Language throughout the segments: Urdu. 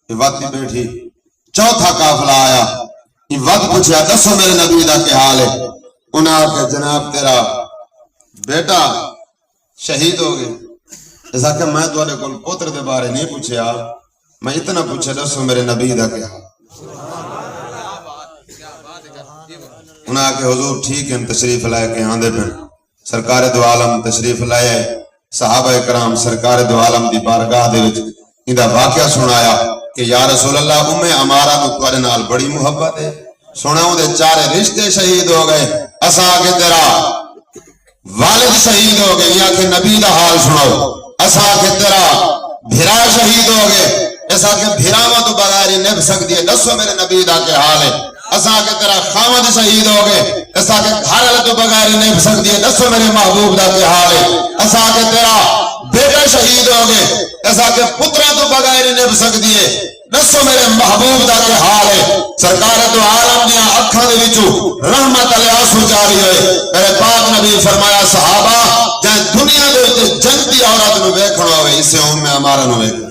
یہ وقت بیٹھی چوتھا قافلہ آیا، یہ وقت پوچھا دسو میرے نبی دا کیا حال ہے؟ انہاں کہ جناب تیرا بیٹا شہید ہو گئے۔ ایسا کہ میں تھوڑے کول پوتر دے بارے نہیں پوچھیا، میں اتنا پوچھا دسو میرے نبی دا کیا حال۔ انہاں کہ حضور ٹھیک ہے تشریف لائے کہ آندے پھر سرکار دو عالم تشریف لائے، صحابہ کرام سرکار دو عالم دی بارگاہ دے وچ اندہ واقعہ سنایا کہ یا رسول اللہ عمارہ نو تواڈے نال بڑی محبت ہے، سناؤں دے چارے رشتے شہید ہو گئے، اسا کہ تیرا والد شہید ہو گئے، یا کہ نبی دا حال سناؤ، اسا کہ تیرا بھرا شہید ہو گئے، ایسا کہ بھراواں تو بغیر ہی نبھ سکتی ہے، دسو میرے نبی دا کیا حال ہے؟ ایسا کہ تیرا خامد شہید ہو گئے، ایسا کہ گھر والے تو بغیر ہی نبھ سکتی ہے، دسو میرے محبوب دا کیا حال ہے؟ ایسا کہ تیرا بیٹا شہید ہو گئے، ایسا کہ پترا تو بغیر ہی نبھ سکتی ہے، دسو میرے محبوب دا کیا حال ہے؟ سرکار تو عالم دیا اکھاں دے وچوں رحمت علیہ آنسو جاری ہوئے۔ میرے پاک نبی فرمایا صحابہ جائیں دنیا دے وچ جنتی عورت نو ویکھنا ہوئے اسے عمارہ نو ویکھنا۔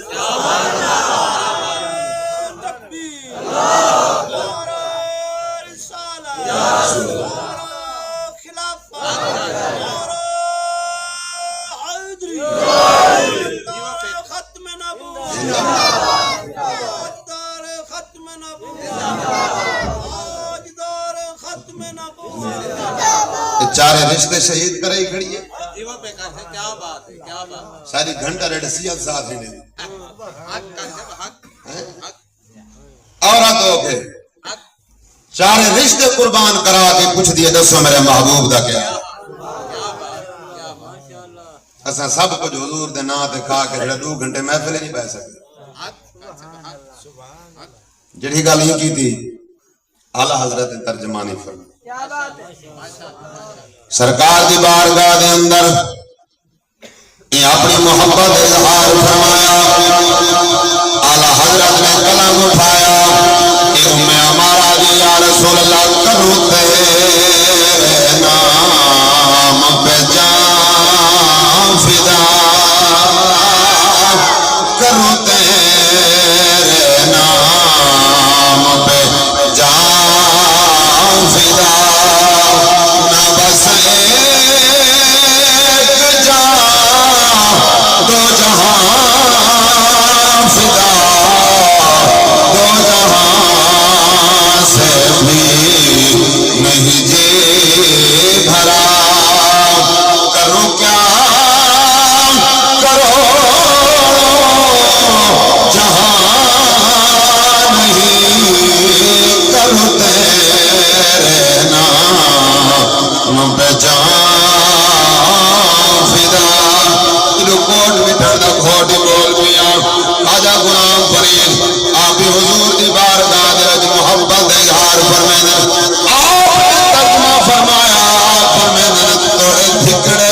چارے رشتے شہید کرے ہی کھڑی ہے، ساری گھنٹہ ریڈسیت ساتھ ہی نہیں عورت ہو کے چارے رشتے قربان کرا کے پوچھ دیے دسو میرے محبوب دا کیا؟ اساں سب کچھ حضور دے نام تے کھا کے 2 گھنٹے محفل نہیں بیٹھ سکتے۔ جڑی گل یہ کی تھی اعلیٰ حضرت ترجمانی فرمایا سرکار دی بارگاہ دے اندر یہ اپنی محبت اظہار فرمایا، اعلیٰ حضرت نے کلام اٹھایا کہ عمارہ دی یا رسول اللہ کرو تیرے نام پہ جان فدا، کرو تیرے نام پہ جان فدا، نہ بس ایک جان دو جہاں فدا، دو جہاں سے بھی نہیں جی بھرا، کرو کیا کرو جہاں نہیں، کرو تیرے نام پہ جان فدا۔ کوٹ مٹھڑ دا کھوٹ بول پیا خواجہ غلام فرید آپ حضور دی بارگاہ دے وچ محبت اظہار فرمائے، آپ نے ترجمہ فرمایا فرمائے توڑے دھکڑے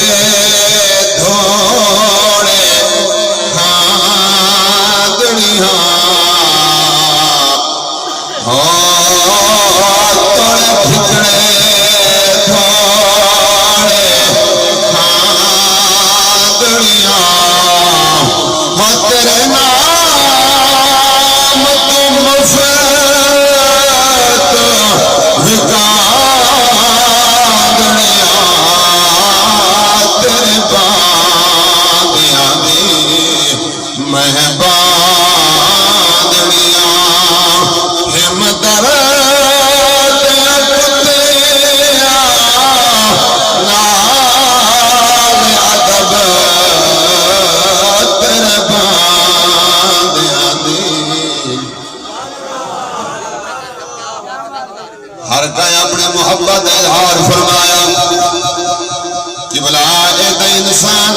دھوڑے ہاں دنیا ہو، توڑے دھکڑے دھوڑے ہاں دنیا ہو، تیرے نام تو مفت وکا دنیا، تیرے باندیاں دی مہربان دنیا، ہمت درد کتیا نال ادب تیرے باندیاں دی، ہر کہیں اپنے محبت اظہار فرمایا کہ بلا ایک انسان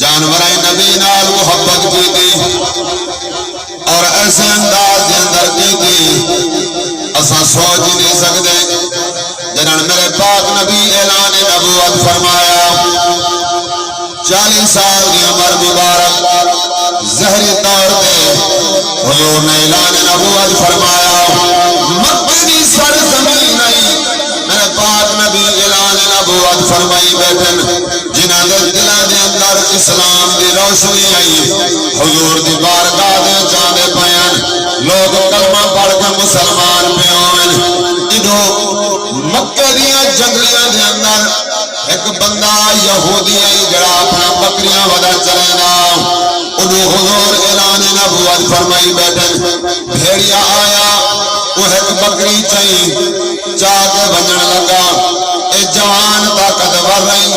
جانور نبی نال محبت کی تھی اور ایسے انداز کے اندر کی تھی اساں سوچ ہی نہیں سکتے، جنہاں میرے پاک نبی اعلان نبوت فرمایا، 40 سال کی عمر مبارک ظہری طور پہ حضور نے اعلان نبوت فرمایا، مکہ دی سرزمین آئی میرے پاک نبی اعلان نبوت فرمائی بیٹھن، جنہاں دے دلاں دے اندر اسلام دی روشنی آئی، حضور دی بارگاہ دے یہودی جڑا اپنا بکریاں ودا چلینا انہوں حضور اعلان نبوت فرمائی بیٹھن بھیڑیا آیا وہ ایک بکری چاہی چاہ کے بنجن لگا اے جوان طاقتور رہی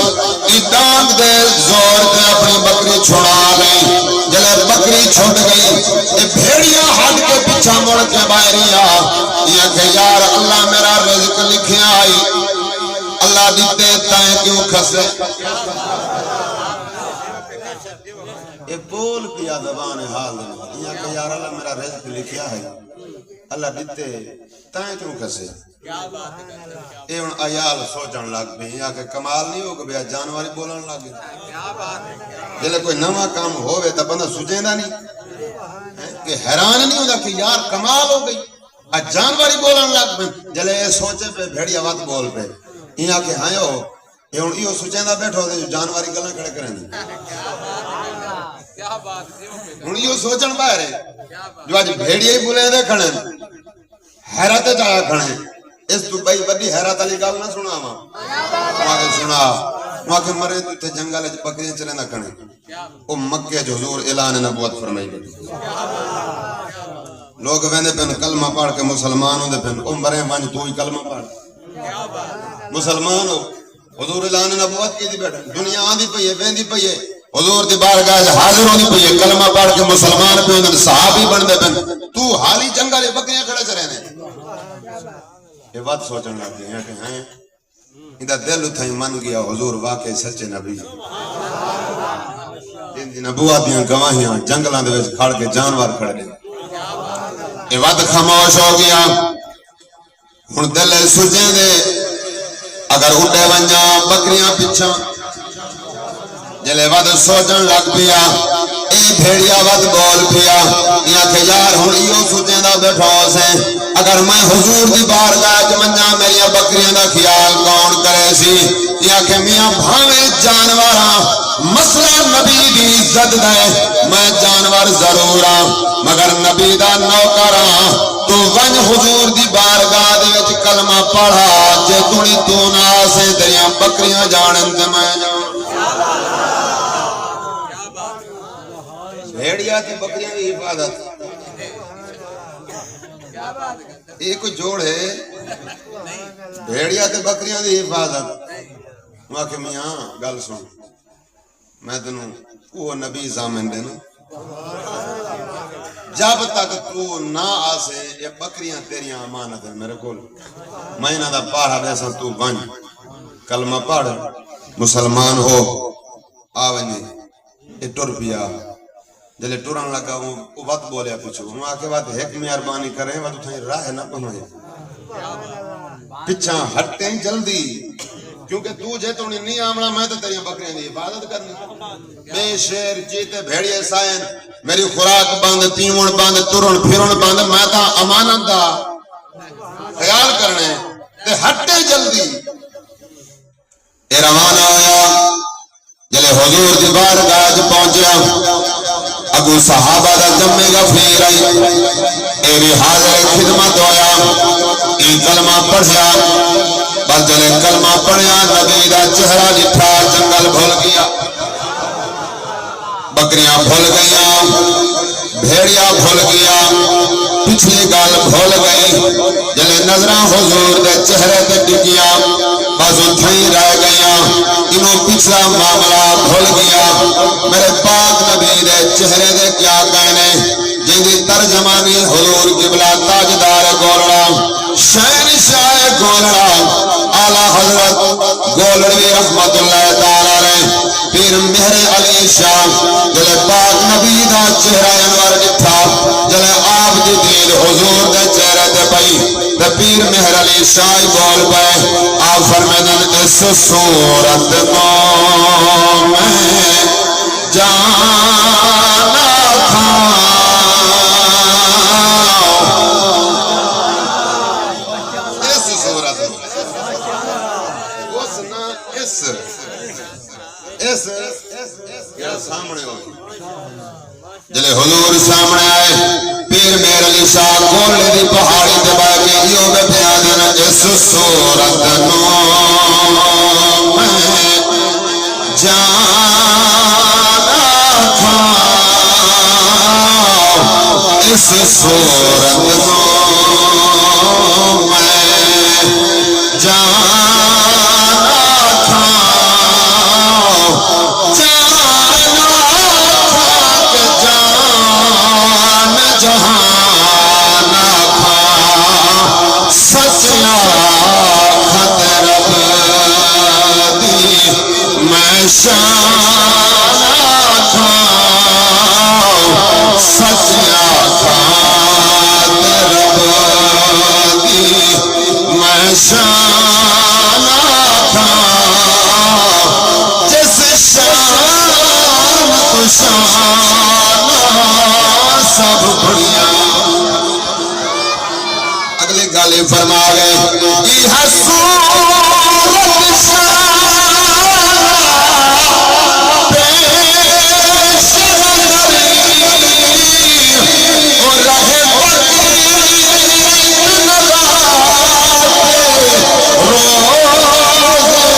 ای ڈانگ دے زور دے اپنی بکری چھوڑا گئی جلے بکری چھوٹ گئی اے بھیڑیا ہٹ کے پیچھا مڑ کے باہریا یہ کہ یار اللہ میرا رزق لکھے آئی اللہ دیتے تائیں کیوں کھسے یہ بول پیا زبان حال یہ کہ یار اللہ میرا رزق لکھیا ہے اللہ دیتے تائیں کیوں کھسے اے ان آیال سوچن لگ بھی یا کہ کمال نہیں ہو گیا جانواری بولن لگ گئے جلے کوئی نوا کام ہوئے تا بندہ سجیندہ نہیں کہ حیران نہیں ہوتا کہ یار کمال ہو گئی جانواری بولن لگ بھی جلے اے سوچے پہ بھیڑیا وقت بول پہ یہاں کہ ہاں ہو یہ ان ایو سجیندہ بیٹھو دے جو جانواری گلیں کھڑے کریں دی ان ایو سوچن باہر ہے جو آج بھیڑیا ہی بولیں دے کھڑے حیرت جایا کھڑے اس تو بھائی بڑی حیرت علی گال نہ سنا وہاں کے سنا وہاں کے مرے تو تے جنگل بکریاں چلے نہ کھڑے او مکہ جو حضور اعلان نبوت فرمائی گئی لوگ ویندے پن کلمہ پڑھ کے مسلمان ہوندے پن او مرے وانج تو ہی کلمہ پڑھ مسلمان ہو حضور اعلان نبوت کی دی بیٹھا دنیا آندھی پئی ہے ویندی پئی ہے حضور دی بارگاہ حاضر ہونی پئی ہے کلمہ پڑھ کے مسلمان پہ ہوندے صحابی بن دے پن تو حالی جنگل بکریاں کھڑے چ رہنے یہ بات سوچن لگ گئی ہے کہ ہیں اندہ دل اتھائی من گیا حضور واقعی سچے نبی جن دی نبوات دیاں گواہیاں جنگلان دے وچ کھڑ کے جانور کھڑے دے یہ بات خاموش ہو گیا ہن دل سجیں دے اگر اٹھے ونجا بکریاں پیچھا جلے ود سوچن لگ پیا اے بھیڑیا ود بول پیا یا کہ یار ہن ایو سوچیں دا بیٹھو سے اگر میں حضور دی بارگاہ وچ منجا میری بکریاں دا خیال کون کرے سی یا کہ میاں بھاویں جانوراں مسئلہ نبی دی عزت دے میں جانور ضرور ہاں مگر نبی دا نوکر ہاں تو ون حضور دی بارگاہ دے وچ کلمہ پڑھا جے تونی تو نہ سے تیریاں بکریاں جانن تے میں جان بھیڑیا تے بکریاں دی حفاظت ایک جوڑ ہے بھیڑیا تے بکریاں دی حفاظت وہاں کہ میاں گل سن میں تنوں وہ نبی زامن دینا جب تک تو نہ آسے یہ بکریاں تیریاں امانت ہیں میرے کول میں انہاں دا پارا دیسا تو بن کلمہ پڑھ مسلمان ہو آونی یہ ٹر پیا جلے ٹورن لگا وہ وقت بولیا پچھو وہاں کے بعد ایک مہربانی کریں وہ تو راہ نہ بنوئے پچھا ہٹیں جلدی کیونکہ تو جے تو نہیں آمنا میں تو تیری بکریاں دی حفاظت کرنی بے شیر جیتے بھیڑیے سائن میری خوراک بند پیون بند ترن پھرن بند میں تا امانت دا خیال کرنے تے ہٹیں جلدی اے روانہ ہویا جلے حضور دی بارگاہ پہنچیا ابو صحابہ دا جمع غفیر آئی اے بھی حاضر خدمت ہویا ای کلمہ پڑھیا بس جلے کلمہ پڑھیا نبی دا چہرہ لٹھا جنگل بھول گیا بکریاں بھول گئیاں بھیڑیا بھول گیا پچھلی گال بھول گئی جلے نظرہ حضور دے چہرے تے ٹکیا بس اتھائی رہ گئیاں انہوں پچھلا معاملہ بھول گیا میرے پاک نبی دے چہرے دے کیا کہنے جن دی ترجمانی حضور قبلہ تاجدار گولڑا شہنشاہ گولڑا اعلیٰ حضرت گولڑوی رحمت اللہ تعالیٰ رہے پیر مہر علی شاہ جلے پاک نبی دا چہرہ انور ڈٹھا جلے آپ دی دید حضور دے چہرے دے پئی تے پیر مہر علی شاہ بول پئے آپ فرمیدن اس صورت کو میں جانا تھا اس صورت اس سامنے ہوئی جلے حضور سامنے آئے پیر مہر علی شاہ گولے دی پہاڑی دبا کے یہ بیٹھے آدھن اس صورت نو میں اس صورت میں جانا تھا کہ جان جہانا تھا سچا خطرب دی میں شانا تھا سچا خطرب دی میں شانا تھا جس شان تو شانہ سب بڑھیا اگلے گالے فرما گئے یہ صورت شان پیش اور رہے روز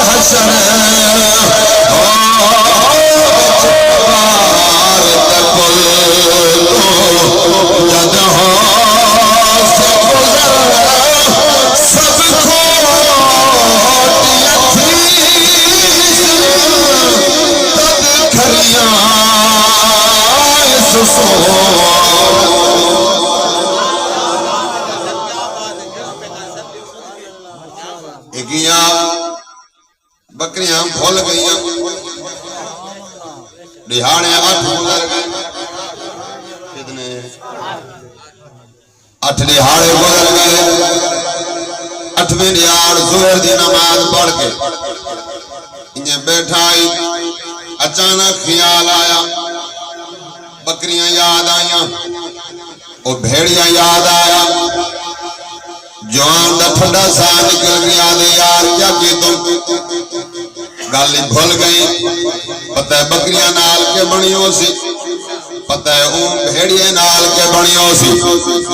حشر بکریاں بھول گئیاں دہاڑے 8 گزر گئے کتنے 8 دہاڑے گزر گئے 8ویں دہاڑ ظہر دی نماز پڑھ کے انہیں بیٹھا ہی اچانک خیال آیا بکریاں یاد آئیاں وہ بھیڑیاں یاد آیا جوان دا ٹھنڈا سا نکل گیا دے یار کیا کی تم گالی بھول گئی پتہ ہے بکریاں نال کے بنیوں سی پتہ ہے اون بھیڑیے نال کے بنیوں سی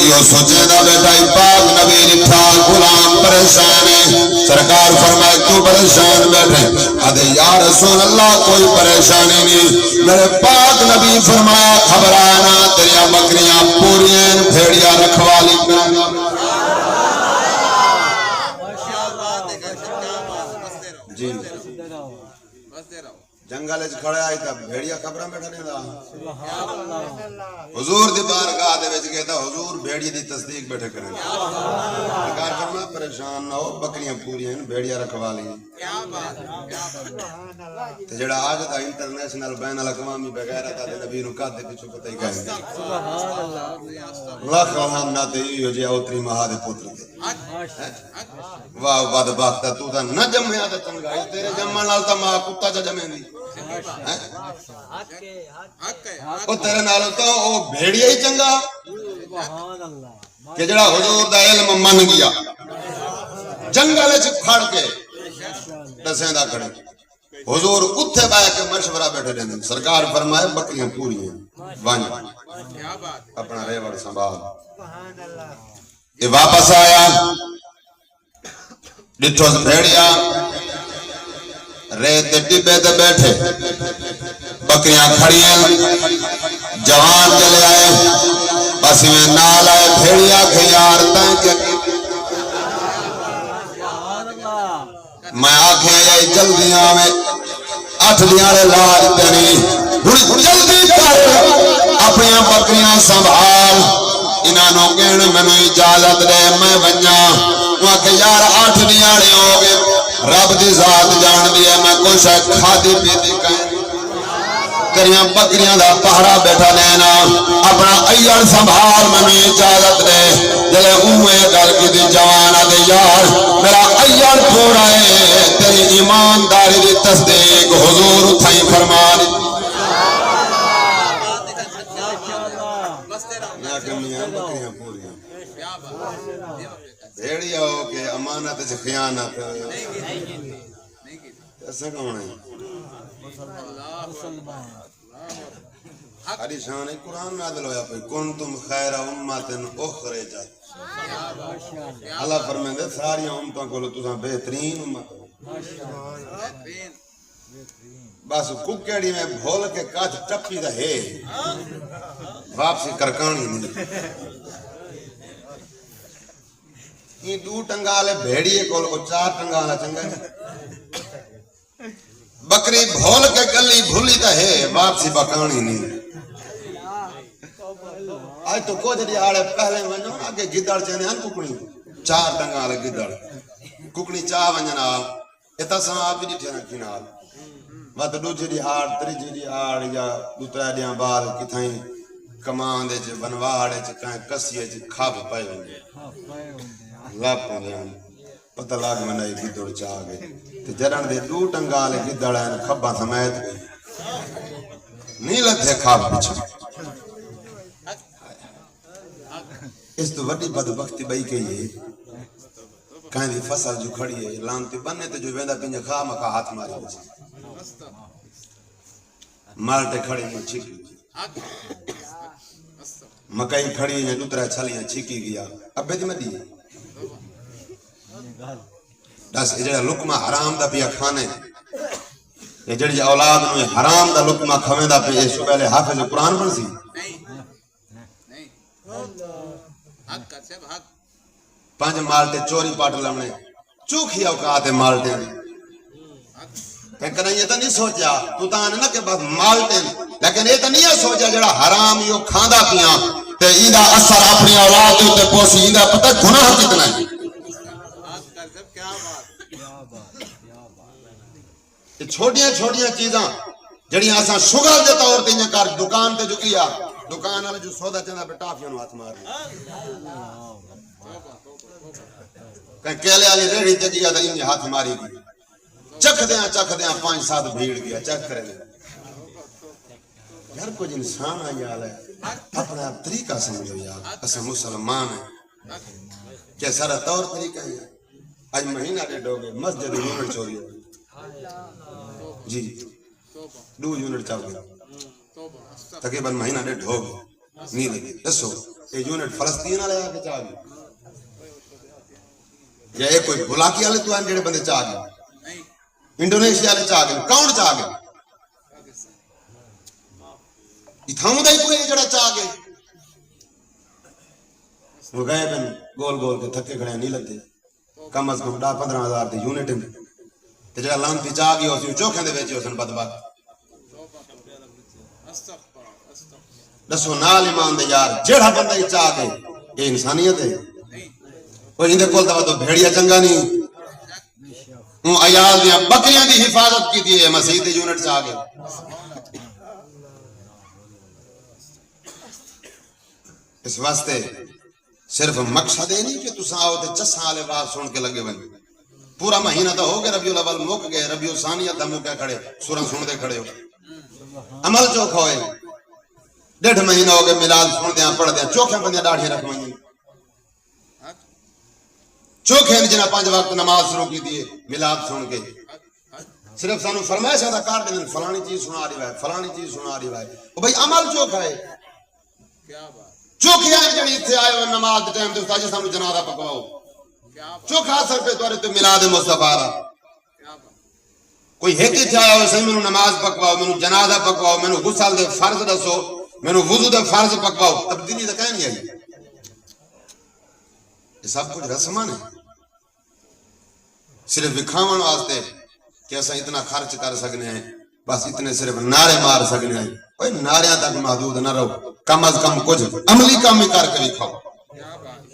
یہ سوچے دا بیٹا پاک نبی لکھا غلام پریشان ہے سرکار فرمائے کیوں پریشان بیٹھے آدھے یا رسول اللہ کوئی پریشانی نہیں میرے پاک نبی فرمایا خبرانا تیریاں بکریاں پوریں بھیڑیاں رکھوالی کرنا جی جنگل کھڑے آئی تھا بھیڑیا خبراں بیٹھنے دا حضور دی بارگاہ دے وچ گئے تھا حضور بھیڑی دی تصدیق بیٹھے کریں سرکار فرمایا پریشان نہ ہو بکریاں پوری ہیں بھیڑیا رکھوا لی تے جڑا آج دا انٹرنیشنل بین الاقوامی بغیر تا دے نبی نو کہتے پیچھے پتہ ہی کہیں لاکھ الحمد تے یہ جے اوتری مہا دے پتر دے واہ بد بخت تو تا نہ جمیا تے چنگا تیرے جمن نال تا ماں کتا چ جمے او تیرے نال تو او بھیڑیا ہی چنگا کہ جڑا حضور دا علم من گیا جنگل وچ کھڑ کے دسیں دا کھڑے حضور اتھے بیٹھ کے مشورہ بیٹھے رہندے سرکار فرمائے بکریاں پوری ہیں ون اپنا ریوڑ سنبھال یہ واپس آیا ڈٹھو بھیڑیا ریت ڈبے تے بیٹھے بکریاں کھڑی ہیں جوان چلے آئے بس میں نال آئے بھیڑیا کھیار تائیں کے میں آنکھیں آئی جلدی آویں 8 دیاڑے لاج تیری جلدی کر اپنی بکریاں سنبھال انہوں کہن میں اجازت دے میں ونجا وہاں کہ یار 8 دیاڑے ہو گئے رب دی ذات جان دی ہے میں کوئی شاید کھادی پیتی کہیں تیریاں بکریاں دا پہرا بیٹھا لینا اپنا ایڑ سنبھال میں اجازت دے جلے اوے گل کی دی جوانا دے یار میرا ایڑ پورا ہے تیری ایمانداری دی تصدیق حضور تھائی فرمانی بھیڑیا ہو کہ امانت سے خیانت ایسا کون ہے ہری شان قرآن نازل ہویا پہ کنتم خیر امت اخرجت اللہ فرمائے ساری امتوں کو تساں بہترین امت بس ککڑی میں بھول کے کاچ ٹپی دا ہے واپسی کرکانی نہیں یہ دو ٹنگالے بھیڑیے کول کو چار ٹنگالا چنگا بکری بھول کے گلی بھولی دا ہے واپسی بکانی نہیں آج تو کو جڑی آڑے پہلے ونجو آگے گدڑ چنے ہن ککڑی چار ٹنگالے گدڑ ککڑی چا ونجنا اتا سما آپ بھی ڈٹھے رکھی نال وات دوجے دی آڑ تریجے دی آڑ یا دوترا دیاں بال کتھائیں کمان دے چ بنواڑے چ کہیں کسیے چ کھاب پائے ہوندے لاپ ہوندے پتہ لاگ منائی گدڑ چا گئے تے جڑن دے دو ٹنگالے گدڑ ہیں کھبا سمیت گئی نہیں لتھے کھاب پیچھے اس تو وڈی بدبختی بئی کہی ہے کہیں دی فصل جو کھڑی ہے لانتی بننے تے جو ویندا پنجے خواہ مکا ہاتھ ماری بچے مالٹے کھڑی میں چھکی مکئی کھڑی ہے دوترا چھلیاں چھکی گیا اب بیدی مدی ہے دس اجڑا لکمہ حرام دا پیا کھانے اجڑی اولاد میں حرام دا لکمہ کھویں دا پیا اس پہلے حافظ قرآن بن سی پانچ مالٹے چوری پاٹ لمنے چوکھی اوقات مالٹے کہنا یہ تو نہیں سوچا تو تانے نہ کہ بس مالٹے لیکن یہ تو نہیں سوچا جڑا حرام یہ کھاندا پیاں تے ایندا اثر اپنی اولاد تے پوسی ایندا پتہ گناہ کتنا ہے یہ چھوٹیاں چھوٹیاں چیزاں جڑیاں اساں شغل دے طور تے انج کر دکان تے جکیا دکان والا جو سودا چندا پہ ٹافیاں نو ہاتھ مار کہ کیلے والی ریڑھی تے گیا تے انج ہاتھ ماری گئی چکھ دیاں 5-7 بھیڑ گیا چکھ کرے یار کچھ انسان ہے یار اپنا طریقہ سمجھو یار اسے مسلمان ہیں کیا سارا طور طریقہ ہے آج مہینہ ڈیڑھ ہو گئے مسجد یونٹ چوری ہو جی 2 یونٹ چاہ گئے تقریباً مہینہ ڈیڑھ ہو گئے نہیں لگے دسو یہ یونٹ فلسطین والے آ کے چاہ گئے یا یہ کوئی بلاکی والے تو ہیں جڑے بندے چاہ گئے انڈونیشیا والے چاہ گئے کون چاہ گئے اتھاؤں دا ہی کوئی جڑا چاہ گئے وہ گئے بن گول گول کے تھکے کھڑے نہیں لگتے کم از کم 10-15 ہزار دے یونٹ ہیں تے جڑا لانتی چاہ گئے اسی چوکھیں دے وچ اسن بدبخت دسو نال ایمان دے یار جڑا بندہ ہی چاہ گئے یہ انسانیت ہے وہ اندے کول تو بھیڑیا چنگا نہیں عیال دیاں بکریاں دی حفاظت کی دی ہے مسیح دے یونٹ چاہ گئے اس واسطے صرف مقصد ہے نہیں کہ تساں آؤ تے چساں والے بات سن کے لگے بن پورا مہینہ تو ہو گیا ربیع الاول مک گئے ربیع الثانی دا مکے کھڑے سورہ سن دے کھڑے ہو عمل چوک ہوئے 1.5 مہینہ ہو گئے میلاد سن دیاں پڑھ دیاں چوکھیں بندیاں ڈاڑھی رکھوائیں چوکھیں جنہاں 5 وقت نماز شروع کی دیئے میلاد سن کے صرف سانو فرمائش ہے کار دیں فلانی چیز سنا رہی ہے فلانی چیز سنا رہی ہے بھئی عمل چوکھا ہے چوکھیاں جڑی تھے آئے ہوئے نماز دے ٹائم تے استاد جی سانو جنازہ پکواؤ چوکھا اثر پہ توارے تو میلاد مصطفیٰ را کوئی ہیکی تھے آیا ہوئے صحیح میں نماز پکواؤ میں جنازہ پکواؤ میں غسل دے فرض دسو میں وضو دے فرض پکواؤ تبدیلی تو کہیں نہیں آئی یہ سب کچھ رسمان ہے صرف دکھاون واسطے کہ ایسا اتنا خرچ کر سکنے ہیں بس اتنے صرف نعرے مار سکنے ہیں کوئی نعریاں تک محدود نہ رہو کم از کم کچھ عملی کام ہی کر کے دکھاؤ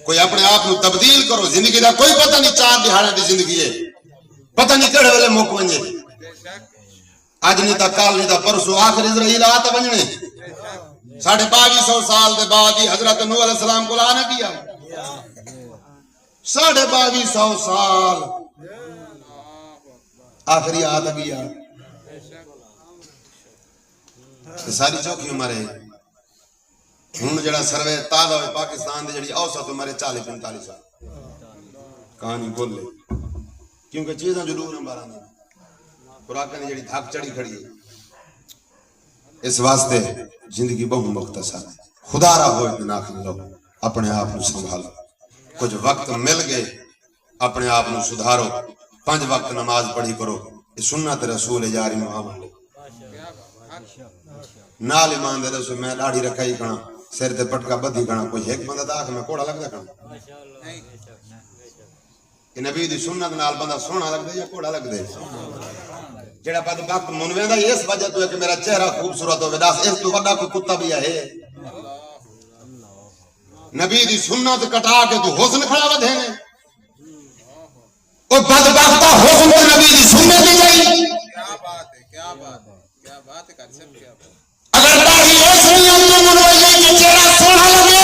کوئی اپنے آپ کو تبدیل کرو زندگی دا کوئی پتہ نہیں 4 دہاڑے دی زندگی ہے پتہ نہیں کہڑے ویلے موک ونجے اج نہیں تا کل نہیں تا پرسوں آخر اسرائیل آتا بننے 2250 سال دے بعد ہی حضرت نوح علیہ السلام کو لانا کیا 2250 سال آخری آتا گیا ساری چوکی عمر ہے ہن جڑا سروے تازہ ہوئے پاکستان دے جڑی اوسط عمر 40-45 سال کہانی بول لے کیونکہ چیزاں جو دور ہمارا نہیں خوراکاں دی جڑی تھک چڑھی کھڑی ہے اس واسطے زندگی بہت مختصر ہے خدا را ہوئے نہ کھلو اپنے آپ کو سنبھالو کچھ وقت مل گئے اپنے آپ کو سدھارو 5 وقت نماز پڑھی کرو سنت رسول یاری نو آمن لے نال ایمان دے رسول میں لاڑی رکھائی کھانا سر تے پٹکا بدھی کھانا کوئی ایک بندہ دا کہ میں کوڑا لگ دا کھانا کہ نبی دی سنت نال بندہ سونا لگ دے یا کوڑا لگ دے جڑا بد وقت منویں دا اس وجہ تو ہے کہ میرا چہرہ خوبصورت ہوے داس اس تو بڑا کوئی کتا بھی ہے نبی دی سنت کٹا کے تو حسن کھڑا ودھے نے او بدبختہ حسن تے نبی دی سنت دی جائی کیا بات ہے کیا بات ہے کیا بات ہے کر سب کیا بات اگر داڑھی ایسی ہم تو منویں کہ چہرہ سونا لگے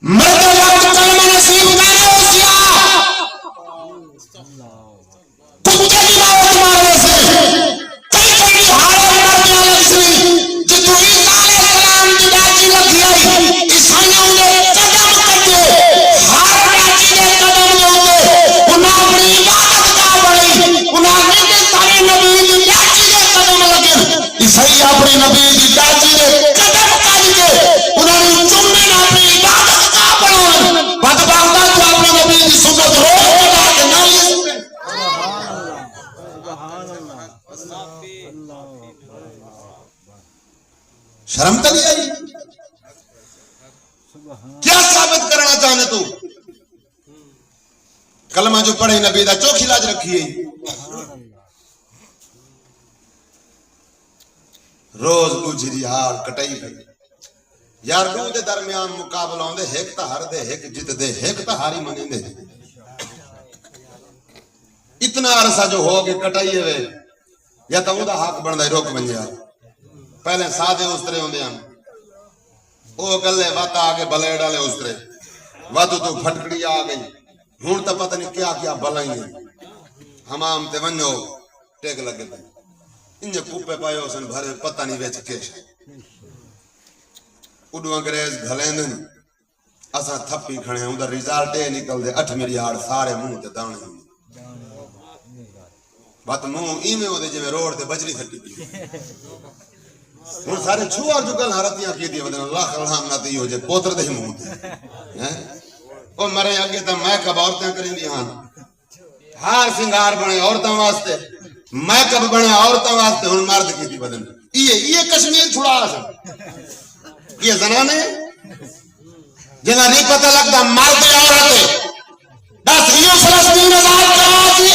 مرد وقت کلمہ نصیب گانے ہو سیا کتے کی بات مارے سے کئی کئی حالت مرد علیہ سے جتو عیسیٰ علیہ السلام کی ڈاچی لگی آئی عیسائیوں نے قدم کرتے ہر ڈاچی نے قدم لوگے انہاں اپنی عبادت کا بڑی انہاں نے سارے نبی کی ڈاچی نے قدم لگے عیسائی اپنی نبی کی ڈاچی نے قدم کر کے انہاں نے چمنے اپنی عبادت کا بڑھون بدبختہ جو اپنی نبی کی سنت روز بنا کے نہ لے شرم تلی آئی کیا ثابت کرنا چاہنے تو کلمہ جو پڑھے نبی دا چوکھی لاج رکھی ہے روز گجری ہار کٹائی گئی یار دو دے درمیان مقابلہ ہوندے ایک تا ہر دے ایک جت دے ایک تا ہاری منی دے اتنا عرصہ جو ہو کے کٹائی ہے یا تا دا حق بن دے روک بن جا پہلے سادے استرے ہوندے ہم او گلے واتا آگے بلے ڈالے استرے واتو تو پھٹکڑی آگئی ہون تا پتہ نہیں کیا کیا بلائیں گے ہمام تے ونجو ٹیک لگے تے انجھے کوپے پائے ہو سن بھرے پتہ نہیں ویچ کیش اڈو انگریز گھلیں دن اسا تھپی کھڑے ہیں ادھر ریزالٹے نکل دے 8 ملیارڈ سارے منہ تے دانے ہیں بات منہ ایمیں ہو دے جی میں روڑ تے بجری تھٹی پی ہن سارے چھوار جو گل حرتیاں کی دی ودن اللہ خلحام نہ تی ہو جے پوتر دے منہ تے او مرے اگے تے میک اپ عورتیں کریں دی ہاں ہار سنگار بنے عورتاں واسطے میک اپ بنے عورتاں واسطے ہن مرد کی دی ودن یہ کشمیر چھڑا سن یہ زنانے جنہاں نہیں پتہ لگتا مرد عورت بس یہ فلسطین آزاد کرا دی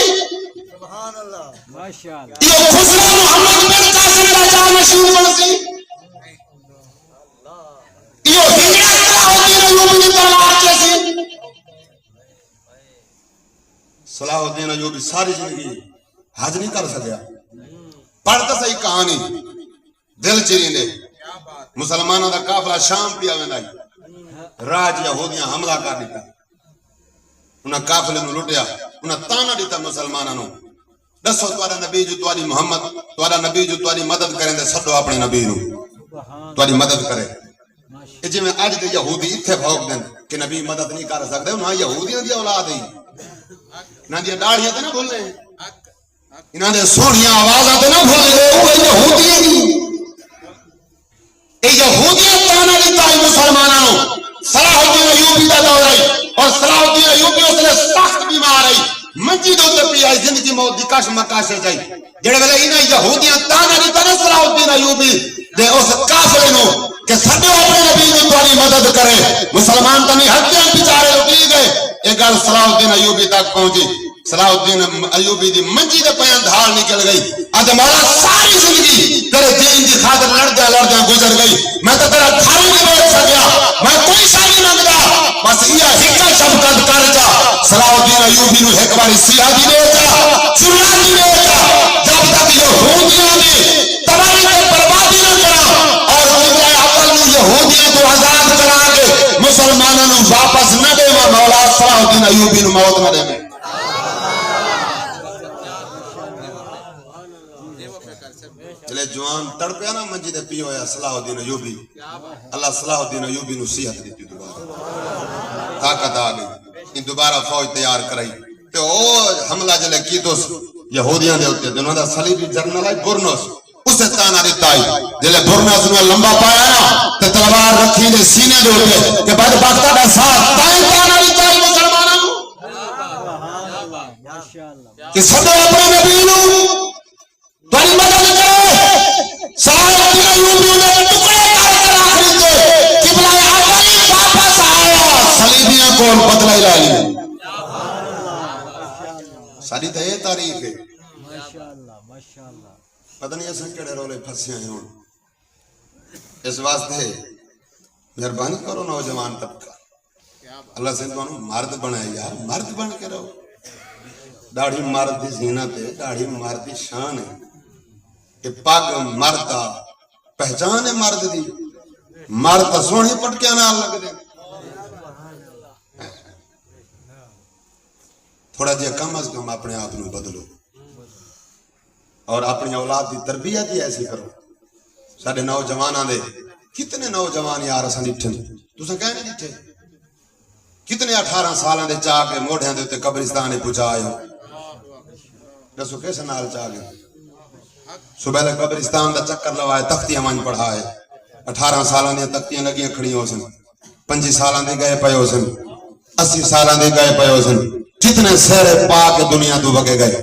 سبحان اللہ ماشاءاللہ یہ خسرو محمد بن قاسم کا جا مشہور بنسی یہ ہجرت کرا ہوتی ایوبی تلوار کیسی صلاح الدین ایوبی ساری زندگی حج نہیں کر سکیا پڑھتا صحیح کہانی دل چریندے مسلمانوں دا قافلہ شام پیا ویندا راج یہودیاں حملہ کر دیتا انہاں قافلے نو لٹیا انہاں تانا دیتا مسلماناں نو دسو تواڈا نبی جو تواڈی محمد تواڈا نبی جو تواڈی مدد کریں تے سدو اپنے نبی نو تواڈی مدد کرے اے جے میں اج دے یہودی ایتھے بھوک دین کہ نبی مدد نہیں کر سکدے انہاں یہودیاں دی اولاد ہے انہاں دی داڑھیاں تے نہ بھول لے انہاں دے سونیاں آوازاں تے نہ بھول لے او یہودیاں دی اے یہودیاں تانا دیتا ہے مسلماناں نو صلاح الدین ایوبی دا دور ہے اور صلاح الدین ایوبی اس نے سخت بیمار ہے منجی دو تے پی آئی زندگی موت دی کش مکاشے جائی جڑے ویلے انہاں یہودیاں تانا دیتا نے صلاح الدین ایوبی دے اس قافلے نو کہ سڈے اپنے نبی نو تواڈی مدد کرے مسلمان تے نہیں ہتھیاں بیچارے لٹی گئے اے گل صلاح الدین ایوبی تک پہنچی صلاح الدین ایوبی دی منجی دے پیاں دھال نکل گئی اج مولا ساری زندگی تیرے دین دی خاطر لڑدے گزر گئی میں تے تیرا گھر نہیں بیٹھ سکیا میں کوئی شادی منگدا بس یہ ہکا شفقت کر جا صلاح الدین ایوبی نو ایک بار سیادی دے جا چرانی دے جا جب تک یہودیاں دی تباہی تے بربادی نہ کرا اور جملہ عقل نو یہودیاں تو آزاد کرا کے مسلماناں نو واپس نہ دے مولا صلاح الدین ایوبی نو موت نہ دے چلے جوان تڑپیا نا منجی دے پیو یا صلاح الدین ایوبی اللہ صلاح الدین ایوبی نو صحت دیتی دوبارہ طاقت آ گئی ان دوبارہ فوج تیار کرائی تے او حملہ جلے کی تو یہودیاں دے ہوتے انہاں دا صلیبی جنرل ہے برنس اسے تانا دیتا ہے جلے برنس نے لمبا پایا نا تے تلوار رکھی دے سینے دے ہوتے کہ بعد باقتا دا ساتھ تائیں تانا دیتا ہے مسلمانوں سبحان اللہ ماشاءاللہ کہ سب اپنے نبی نو تاری مدد کرے صاحب دینا یوں نے ٹکڑے کر کر آخری تے قبلہ آقای واپس آیا صلیبیاں کون بدلہ لے لیا ساری تے یہ تاریخ ہے ماشاءاللہ ماشاءاللہ پتہ نہیں اساں کیڑے رولے پھسے ہیں ہن اس واسطے مہربانی کرو نوجوان طبقہ اللہ سے تمہیں مرد بنائے یار مرد بن کے رہو داڑھی مرد دی زینت ہے داڑھی مرد دی شان ہے کہ پگ مرد دا پہچان ہے مرد دی مرد سوہنی پٹکیاں نال لگ دے تھوڑا جہا کم از کم اپنے آپ نو بدلو اور اپنی اولاد دی تربیت ہی ایسی کرو ساڈے نوجواناں دے کتنے نوجوان یار اساں ڈٹھے تساں کہہ نہیں ڈٹھے کتنے 18 سالاں دے چاہ کے موڑیاں دے تے قبرستان پہنچائے ہو دسو کس نال چاہ گئے صبح لے قبرستان دا چکر لوائے تختیاں مان پڑھائے 18 سالاں دی تختیاں لگیاں کھڑی ہو سن 25 سالاں دے گئے پئے ہو سن 80 سالاں دے گئے پئے ہو سن کتنے سہرے پا کے دنیا تو وگے گئے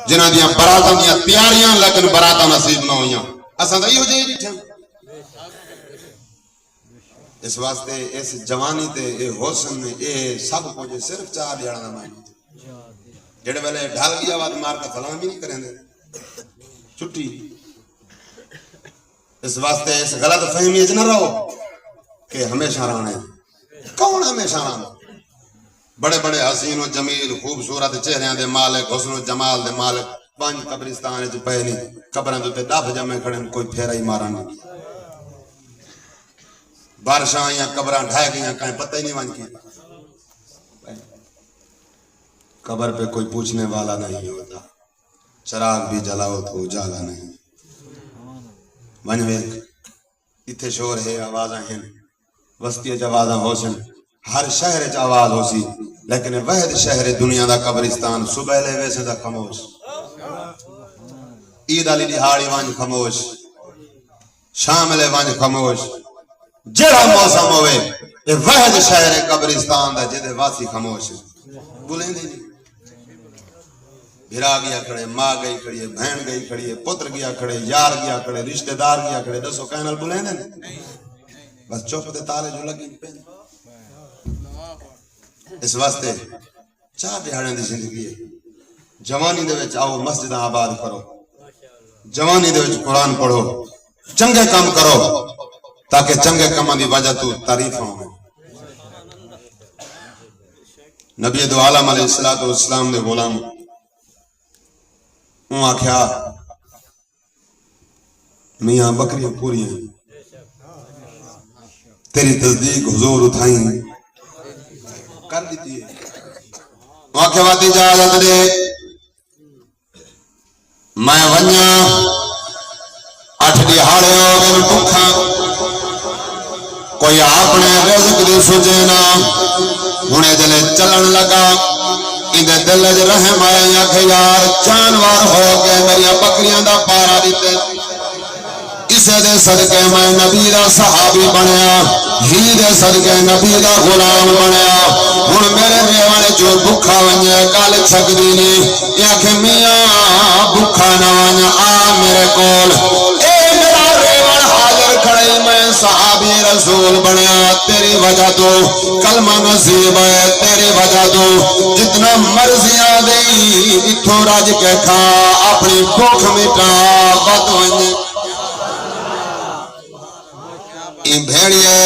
جنہاں دیاں براتاں دیاں تیاریاں لیکن براتاں نصیب نہ ہویاں اساں تے ایہو جہی ڈٹھے اس واسطے اس جوانی تے اے حسن اے سب کچھ صرف 4 دیہاڑاں دا معنی جڑے ویلے ڈھل گیا واد مار کے سلام ہی نہیں کریں دے چھٹی اس واسطے اس غلط فہمی وچ نہ رہو کہ ہمیشہ رہنا ہے کون ہمیشہ رہنا بڑے بڑے حسین و جمیل خوبصورت چہریاں دے مالک حسن و جمال دے مالک 5 قبرستان وچ پئے نہیں قبراں تے ڈف جمے کھڑے کوئی پھیرا ہی مارا نہیں بارشاں یا قبراں ڈھائے گئیاں کہیں پتہ ہی نہیں ون کی قبر پہ کوئی پوچھنے والا نہیں ہوتا چراغ بھی جلاؤ تو اجالا نہیں ون ویک اتھے شور ہے آوازاں ہیں وسطی آوازاں ہو سن ہر شہر چ آواز ہو سی لیکن وحد شہر دنیا دا قبرستان صبح لے ویسے دا خاموش عید علی دہاڑی وانج خاموش شام لے وانج خاموش جڑا موسم ہوئے یہ وحد شہر قبرستان دا جدے واسی خاموش بولیں دے نہیں بھرا گیا کھڑے ماں گئی کھڑی ہے بہن گئی کھڑی ہے پتر گیا کھڑے یار گیا کھڑے رشتہ دار گیا کھڑے دسو کہنال بولیں دے نہیں بس چوپ دے تالے جو لگی پہن اس واسطے 4 دیہاڑیاں دی زندگی ہے جوانی دے وچ آؤ مسجد آباد کرو جوانی دے وچ قرآن پڑھو چنگے کام کرو تاکہ چنگے کاماں دی وجہ تو تعریف ہوں نبی دو عالم علیہ السلام دے غلام اون آکھیا میاں بکریاں پوری ہیں تیری تصدیق حضور اٹھائیں کر دیتی ہے واقعہ واتی اجازت دے میں ونیا 8 دیہاڑے ہو گئے بکھا کوئی اپنے رزق دی سوچے نا ہنے جلے چلن لگا اندے دل وچ رحم آیا کہ یار جانور ہو کے میری بکریاں دا پارا دیتے اسے دے صدقے میں نبی دا صحابی بنیا ہی دے صدقے نبی دا غلام بنیا ہن میرے ریوان جو بکھا ونجے کال سکدی نہیں یا کہ میاں بکھا نہ ونجا آ میرے کول اے میرا ریوان حاضر کھڑے میں صحابی رسول بنیا تیری وجہ تو کلمہ نصیب ہے تیری وجہ تو جتنا مرضیاں دئی اتھوں راج کے کھا اپنی بھوک مٹا بد ونجے این بھیڑیے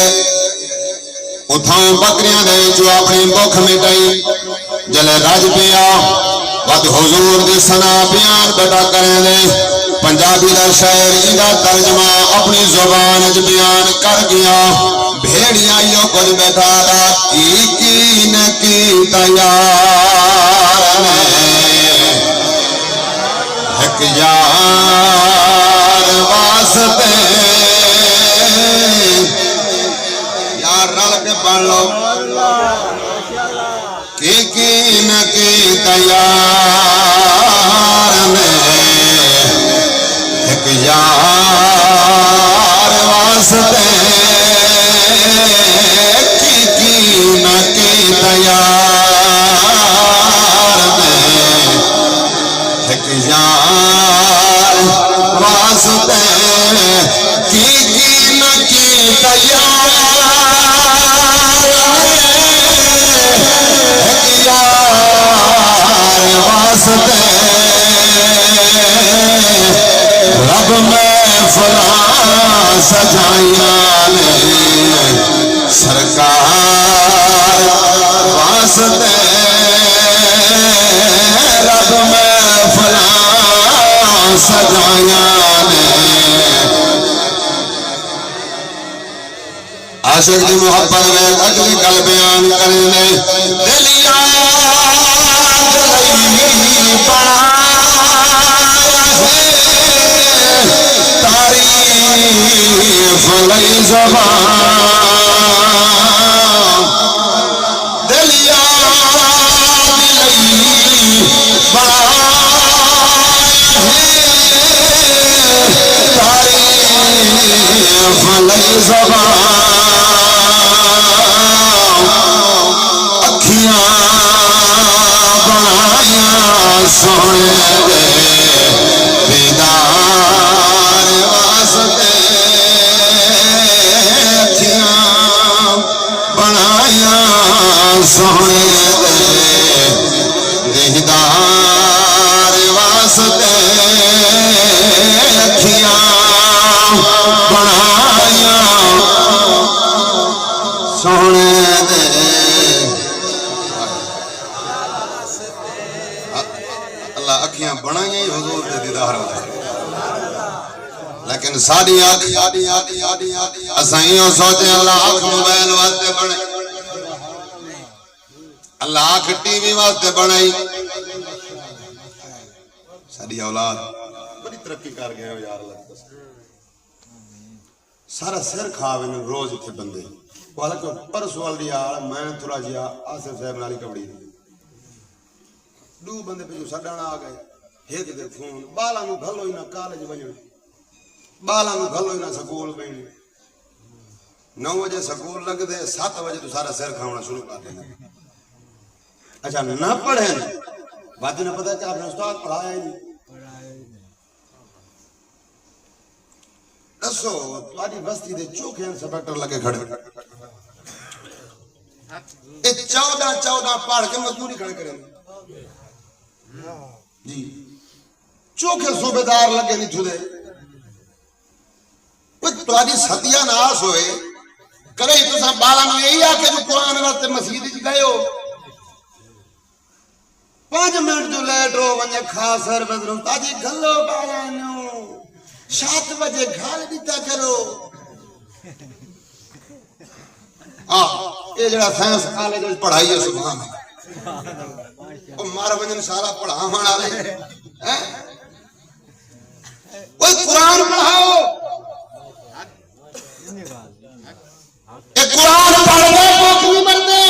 اتھاں بکریاں دے جو اپنی بھوک مٹائی جلے راج پیا ود حضور دی ثنا بیان بڑا کریں دے پنجابی دا شاعر ایندا ترجمہ اپنی زبان وچ بیان کر گیا بھیڑیاں یو کچھ بیٹھا دا کی نہ کی تیار نے ایک یار واسطے رل کے پڑھ لو کی نہ کی تیار میں ایک یار واسطے کی نہ کی تیار میں سجائیاں نے سرکار واسطے رب محفلاں سجائیاں نے عاشق دی محبت میں اگلی گل بیان کرنے دل یاد لئی تعریف لئی زبان دل یاد لئی تعریف لئی زبان اکھیاں بنائیاں سونے دے دیدار واسطے اکھیاں بنائیاں سونے دے دیدار واسطے اکھیاں بنائیاں سونے دے اللہ اکھیاں بنائیں حضور دے دیدار واسطے لیکن ساری اسائیں یوں سوچے اللہ آنکھ موبائل واسطے بنے اللہ آنکھ ٹی وی واسطے بنائی ساری اولاد بڑی ترقی کر گئے ہو یار اللہ سارا سر کھاوے نے روز اتنے بندے حالانکہ پرسوں والی یار میں تھوڑا جہا آصف صاحب نالی کبڑی دو بندے پہ جو سڈانا آ گئے ایک دے فون بالا نو گھلو ہی نہ کالج بنو بالا نو گھلو ہی نہ سکول بنو 9 بجے سکول لگ دے 7 بجے تو سارا سر کھاونا شروع کر دینا اچھا نہ پڑھے بات نہ پتا کہ آپ نے استاد پڑھایا ہی نہیں دسو تاری بستی دے چوکھے انسپیکٹر لگے کھڑے اے 14 پڑھ کے مزدوری کھڑے کریں جی چوکھے صوبیدار لگے نہیں چھو دے تاری ستیہ ناس ہوئے کرے تو سا بالا میں یہی آکے جو قرآن واسطے مسجد جی گئے ہو 5 منٹ جو لیٹ ہو ونجے خاصر بدروں تاجی گھلو بالا نو 7 بجے گھال دیتا کرو یہ جڑا سائنس کالج پڑھائی ہے سبحان وہ مار وجن سارا پڑھا ہونا لے کوئی قرآن پڑھاؤ یہ قرآن پڑھ گئے کوک نہیں مرتے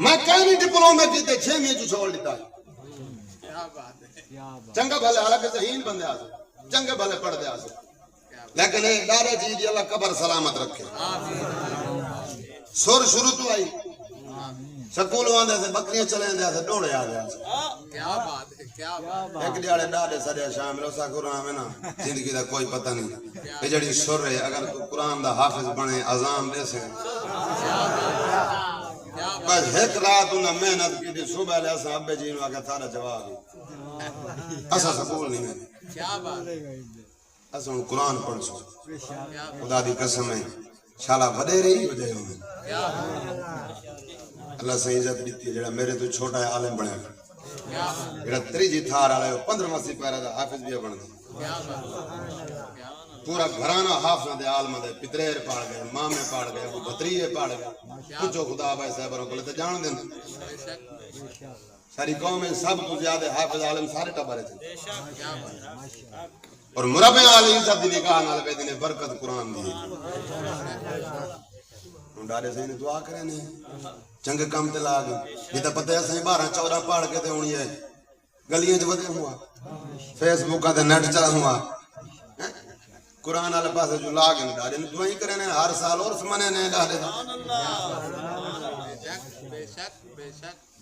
میں کہیں ڈپلومے کیتے 6 جو چھوڑ لیتا ہے چنگا بھلے حالانکہ ذہین بندے آسے چنگے بھلے پڑھ دے آسے لیکن ایک دارے چیز اللہ قبر سلامت رکھے سور شروع تو آئی سکول واندے سے بکریاں چلیں دے آسے ڈوڑے آدھے آسے ایک دیارے ڈاڑے سڑے شامل اسا قرآن میں نا زندگی دا کوئی پتہ نہیں یہ جڑی سر ہے اگر تو قرآن دا حافظ بنے عظام دے سے بس ایک رات انہاں محنت کی دی صبح لے اسا ابے جی نو آگے تھارا جواب اسا سکول نہیں میں اسا ان قرآن پڑھ سو خدا دی قسم ہے شالا بڑے رہی ہو جائے ہوں اللہ سے عزت دیتی ہے جڑا میرے تو چھوٹا ہے عالم بنے جڑا تریجی تھار آ رہے ہو 15 سپارہ دا حافظ بھی بن گیا پورا گھرانہ حافظ دے عالم دے پتریر پاڑ گئے مامے پاڑ گئے بطریے پاڑ گئے کچھو خدا بھائی صاحبروں کو لیتے جان دیں ساری قوم میں سب تو زیادہ حافظ عالم سارے ٹبارے تھے اور مربع علی عزت دی نگاہ نال پہ دینے برکت قرآن دی ڈارے سے انہیں دعا کریں نہیں چنگے کام تے لا گئے یہ تو پتہ ہے سہیں 12-14 پاڑ کے تے ہونی ہے گلیاں جو ودے ہوا فیس بک کا تے نیٹ چلا ہوا قرآن والے پاس جو لا گئے ڈارے نے دعائیں کریں ہر سال اور سمانے نے ڈارے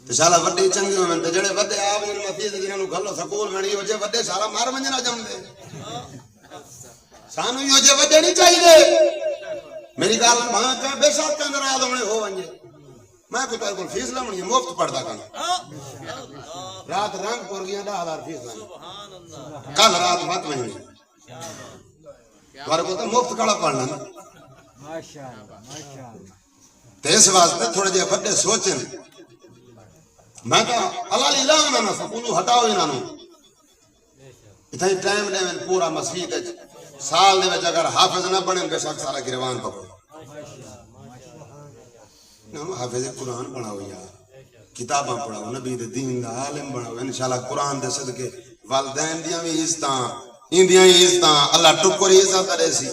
شالا وڈی چنگی ہوئے تے جڑے وڈے آپ نے مسجد جنہاں نو گھلو سکول میں وجہ وڈے سارا مار ونجنا جم دے سانو یہ وجہ وڈے نہیں چاہیے میری گل ماں کہ بے شک کے ناراض ہونے ہو ونجے میں کوئی تیرے کو فیس لمنی مفت پڑھدا کنا رات رنگ پور گیا 10,000 فیس لانی کل رات مت مہینے تمہارے کو تو مفت کڑا پڑھنا نا ماشاءاللہ ماشاءاللہ تے اس واسطے تھوڑے جے بڑے سوچن میں تو اللہ لی لام نہ سکولو ہٹاؤ انہاں نو اتھائی ٹائم دے میں پورا مسجد وچ سال دے وچ اگر حافظ نہ بنن بے شک سارا گریوان پکڑو نو حافظ قرآن بناؤ یار کتاباں پڑھاؤ نبی دے دین دا عالم بناؤ انشاءاللہ قرآن دے صدقے والدین دیاں بھی عزتاں ایندیاں عزتاں اللہ ٹکر عزت کرے سی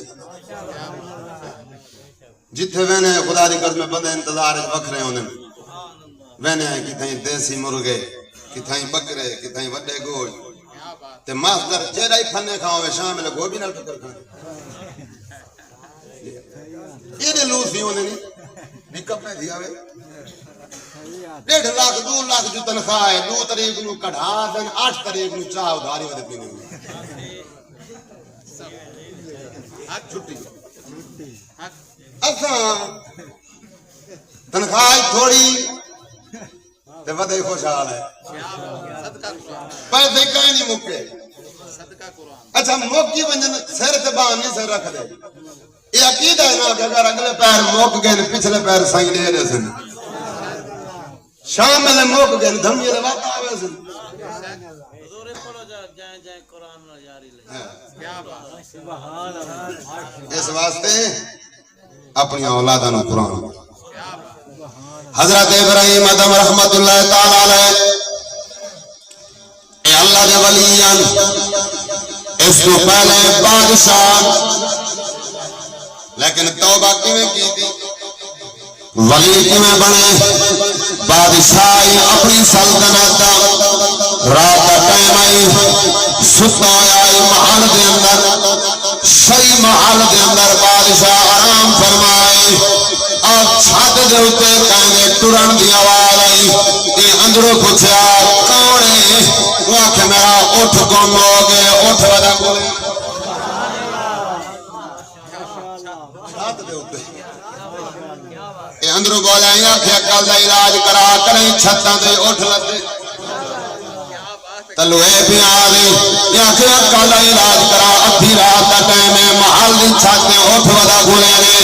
جتھے وینے خدا دی قسم بندے انتظار وچ وکھرے ہوندے وینے کتھائیں دیسی مرغے کتھائیں بکرے کتھائیں وڈے گوشت تے ماسٹر جیڑا ہی کھانے کھاوے شام ویلے گوبھی نال ٹکر کھانے ایڈے لوس بھی ہوندے نہیں بھی کپڑے دیاوے 1.5 لاکھ 2 لاکھ جو تنخواہ ہے 2 تاریخ نو کڑھا دن 8 تاریخ نو چاہ ادھاری ودے پینے چھٹی اساں تنخواہ تھوڑی تے ودے خوشحال ہے پیسے کہیں نہیں مکے اچھا موکی ونجن سر تے بان نہیں سر رکھ دے یہ عقیدہ ہے نا کہ اگر اگلے پیر موک گئے پچھلے پیر سائیں دے رہے سن شام میں موک گئے دھمیے دے وقت آوے سن اس واسطے اپنی اولادہ نو قرآن حضرت ابراہیم ادم رحمت اللہ تعالیٰ علیہ اے اللہ دے ولیان اس کو پہلے بادشاہ لیکن توبہ کیویں کی تھی ولی کیویں بنے بادشاہی اپنی سلطنت رات کا ٹائم آئی ستا آئی محل دے اندر شہی محل دے اندر بادشاہ آرام فرمائے اور چھت دے اتے کہنے ٹرن دی آواز آئی یہ اندروں پوچھا کون ہے وہ آکھے میرا اٹھ گم ہو گئے اٹھ ودا گولے چھت دے اتے یہ اندروں بولا ہے آکھے اکل دا علاج کرا کریں چھتاں دے اٹھ لتے تلوے بھی آگئی یا کہ اکل دا علاج کرا ادھی رات دا ٹائم ہے محل دی چھت دے اٹھ ودا گولے نے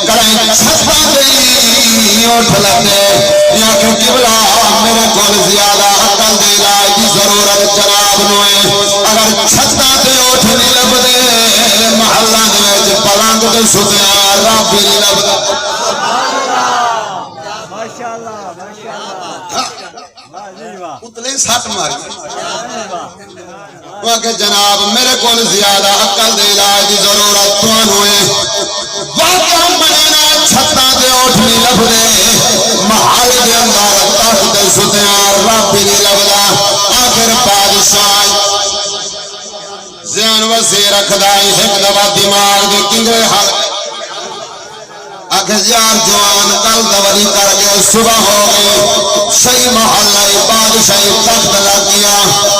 کریں چھتاں دے اٹھ لتے یا کہ قبلہ میرے کول زیادہ عقل دے علاج کی ضرورت جناب نوئے اگر چھتاں تے اٹھ نہیں لب دے محلہ دے وچ پلنگ تے ستیاں رب بھی نہیں لب دے ماشاءاللہ ماشاءاللہ اتنے سٹ ماری وہ کہ جناب میرے کول زیادہ عقل دے علاج کی ضرورت تانوں ہے واقعہ بنانا چھتاں تے اٹھ نہیں لب دے محل دے اندر تخت تے ستیاں رب بھی نہیں لبدا آخر بادشاہ ذہن وسیع رکھدا ہے ایک دفعہ دماغ دے کنگرے حل آخر یار جوان کل دوری کر گئے صبح ہو گئی صحیح محلہ بادشاہی تخت لگ گیا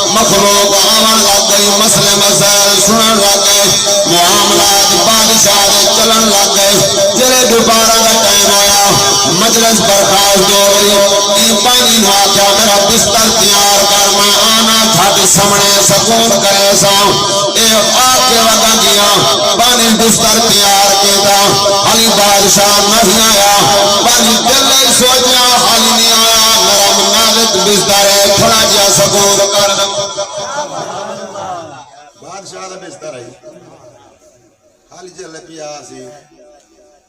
مخلوق آمن لگ گئی مسئلے مسائل سنن لگ گئے معاملات بادشاہ دے چلن لگ گئے جلے دوبارہ دا ٹائم آیا مجلس برخاست ہو گئی ای پانی نو آکھیا میرا بستر تیار کر میں آنا تھاڑے سامنے سکون کرے سا اے آکے وگا گیا پانی بستر تیار کیتا علی بادشاہ نہیں آیا پانی دلے سوچیا حالی نہیں آیا نرم نازک بستر ہے تھوڑا جا سکون کر بادشاہ دا بستر ہے حالی جلے پیا سی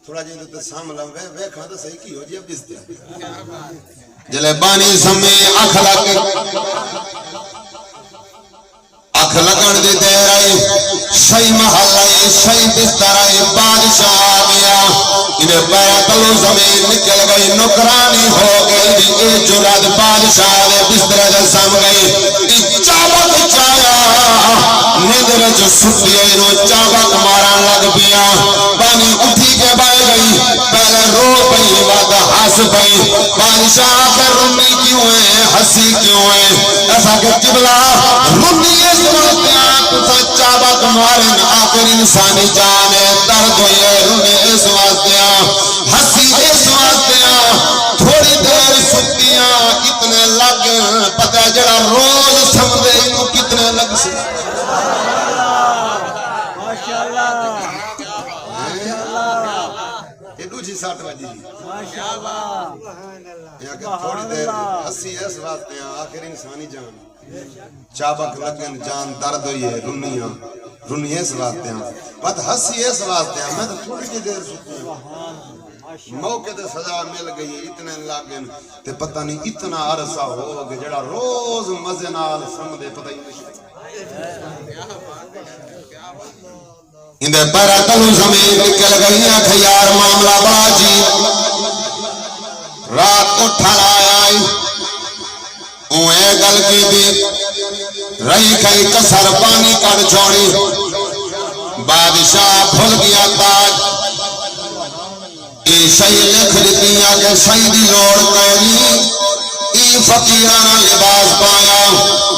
تھوڑا جی تو ساملا وے کھا تو صحیح کی ہو جی اب بستر جلے بانی سمی اکھ لگن دی دیر آئی شئی محل آئی شئی بستر آئی بادشاہ آگیا انہیں پیرا تلو زمین نکل گئی نکرانی ہو گئی اے جرد بادشاہ دے بستر دے سم گئی چابک چایا نیدر جو سٹی انہوں چابک ماران لگ پیا پانی اٹھی کے بائے گئی پہلے رو پئی بعد ہس پئی بادشاہ کے رمی کیوں ہے ہسی کیوں ہے ایسا کہ قبلہ رمی اس چابک مارن آخر انسانی جان درد ہوئے رونے اس واسطیاں ہسی اس واسطیاں تھوڑی دیر سکتیاں کتنے لگ پتہ جڑا روز سمدے انہوں کتنے لگ سکتے کچھ ہی 60 بجی ماشاءاللہ یا کہ تھوڑی دیر ہنسی اس واسطے ہیں آخر انسانی جان چابک لگن جان درد ہوئیے رنی اس واسطے ہیں بات ہنسی اس واسطے ہیں میں تو تھوڑی جی دیر سکوں موقع تے سزا مل گئی اتنے لاگن تے پتہ نہیں اتنا عرصہ ہو گیا جڑا روز مزے نال سمدے پتہ ہی نہیں اندے پیرا تلو زمین نکل گئی آنکھ یار معاملہ باجی رات کو ٹھلایا اوے گل کی دی رہی کئی کسر پانی کڑ چھوڑی بادشاہ بھول گیا تاج ای شئی لکھ دیتی آگے شئی دی لوڑ کہنی ای فقیرانہ لباس پایا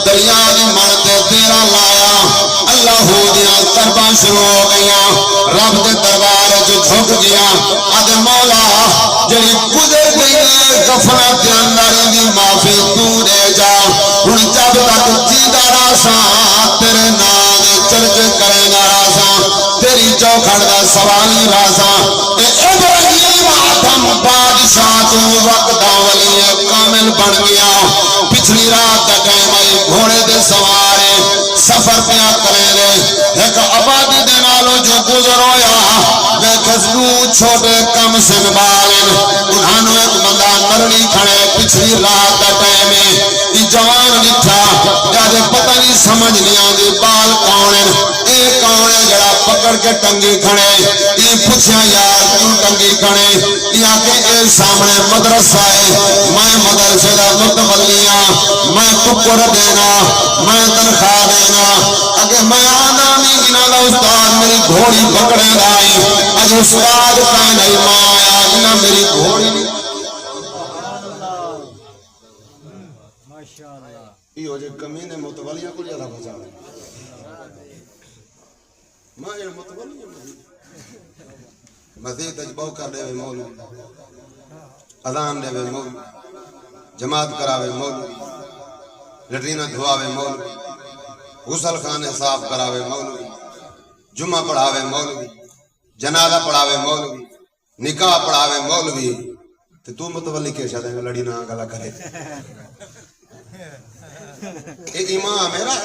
دریا دی مرتے تیرا لایا اللہ دیاں ترباں شروع ہو گیا رب دے دربار جو جھک گیا آدھے مولا جڑی گزر گئی ہے غفلت دے اندر دی معافی تو دے جا ہن جب تک جیدا راسا تیرے نام چرچ کرے گا راسا تیری چوکھڑ دا سوالی راسا اے ابراہیم آدم بادشاہ تو وقت ولی کامل بن گیا پچھلی رات دا ٹائم آئی گھوڑے دے سوارے سفر پیا کرے دے ایک آبادی دے نالو جو گزر ہویا میں کسلو چھوٹے کم سنبالن انہاں نو ایک بندہ نرڑی کھڑے پچھلی رات دا ٹائم ای جوان لکھا جادے پتہ نہیں سمجھ نہیں آگے بال کونن اے کونے جڑا پکڑ کے ٹنگی کھڑے ای پوچھا یار کیوں ٹنگی کھڑے یا کہ اے سامنے مدرسہ ہے میں مدرسے دا متولیاں میں ٹکر دینا میں تنخواہ دینا اگر میں آنا نہیں گنا دا استاد میری گھوڑی پکڑے گائی اج استاد کہیں نہیں ماں آیا گنا میری گھوڑی نہیں یہ ہو جائے کمینے متولیاں کو جاتا بچا رہے ماں یہ متولیاں مزید اجباؤ کر دے وے مولو اذان دے وے مولو جماعت کراوے مولو لٹرینہ دھواوے مولو غسل خانے صاف کراوے مولو جمعہ پڑھاوے مولوی جنازہ پڑھاوے مولوی نکاح پڑھاوے مولوی تو متولی کے شاید میں لڑی نہ گلا کرے اے امام میرا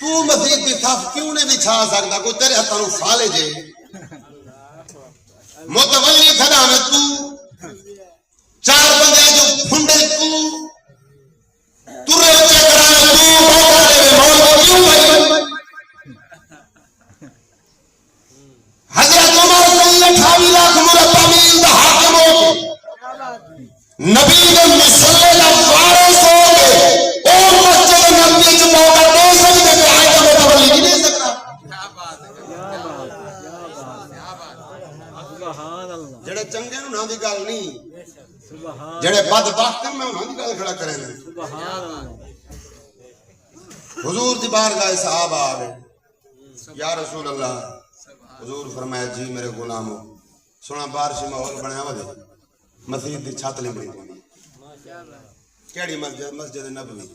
تو مزید بھی تھاف کیوں نے بچھا سکتا کوئی تیرے ہتھانوں فالے جے متولی کھڑا میں تو چار بندے جو پھنڈے تو رہتے کرانے تو بہتا دے مولو کیوں بھائی حضرت عمر صلی 28 لاکھ مرتبہ میل دا حاکم ہو نبی نے مسئلے دا وارث ہو گئے اور مسجد نبی جو موقع دے سکتے کہ آئے کا متولی نہیں دے سکتا جڑے چنگے نو نہ دی گل نہیں جڑے بدبخت میں انہاں دی گل کھڑا کرے نے حضور دی بارگاہ صحابہ آ گئے یا رسول اللہ حضور فرمایا جی میرے غلامو سنا بارش ماحول بنیا ہوا دے مسجد دی چھت نہیں بنی کیڑی مسجد نبوی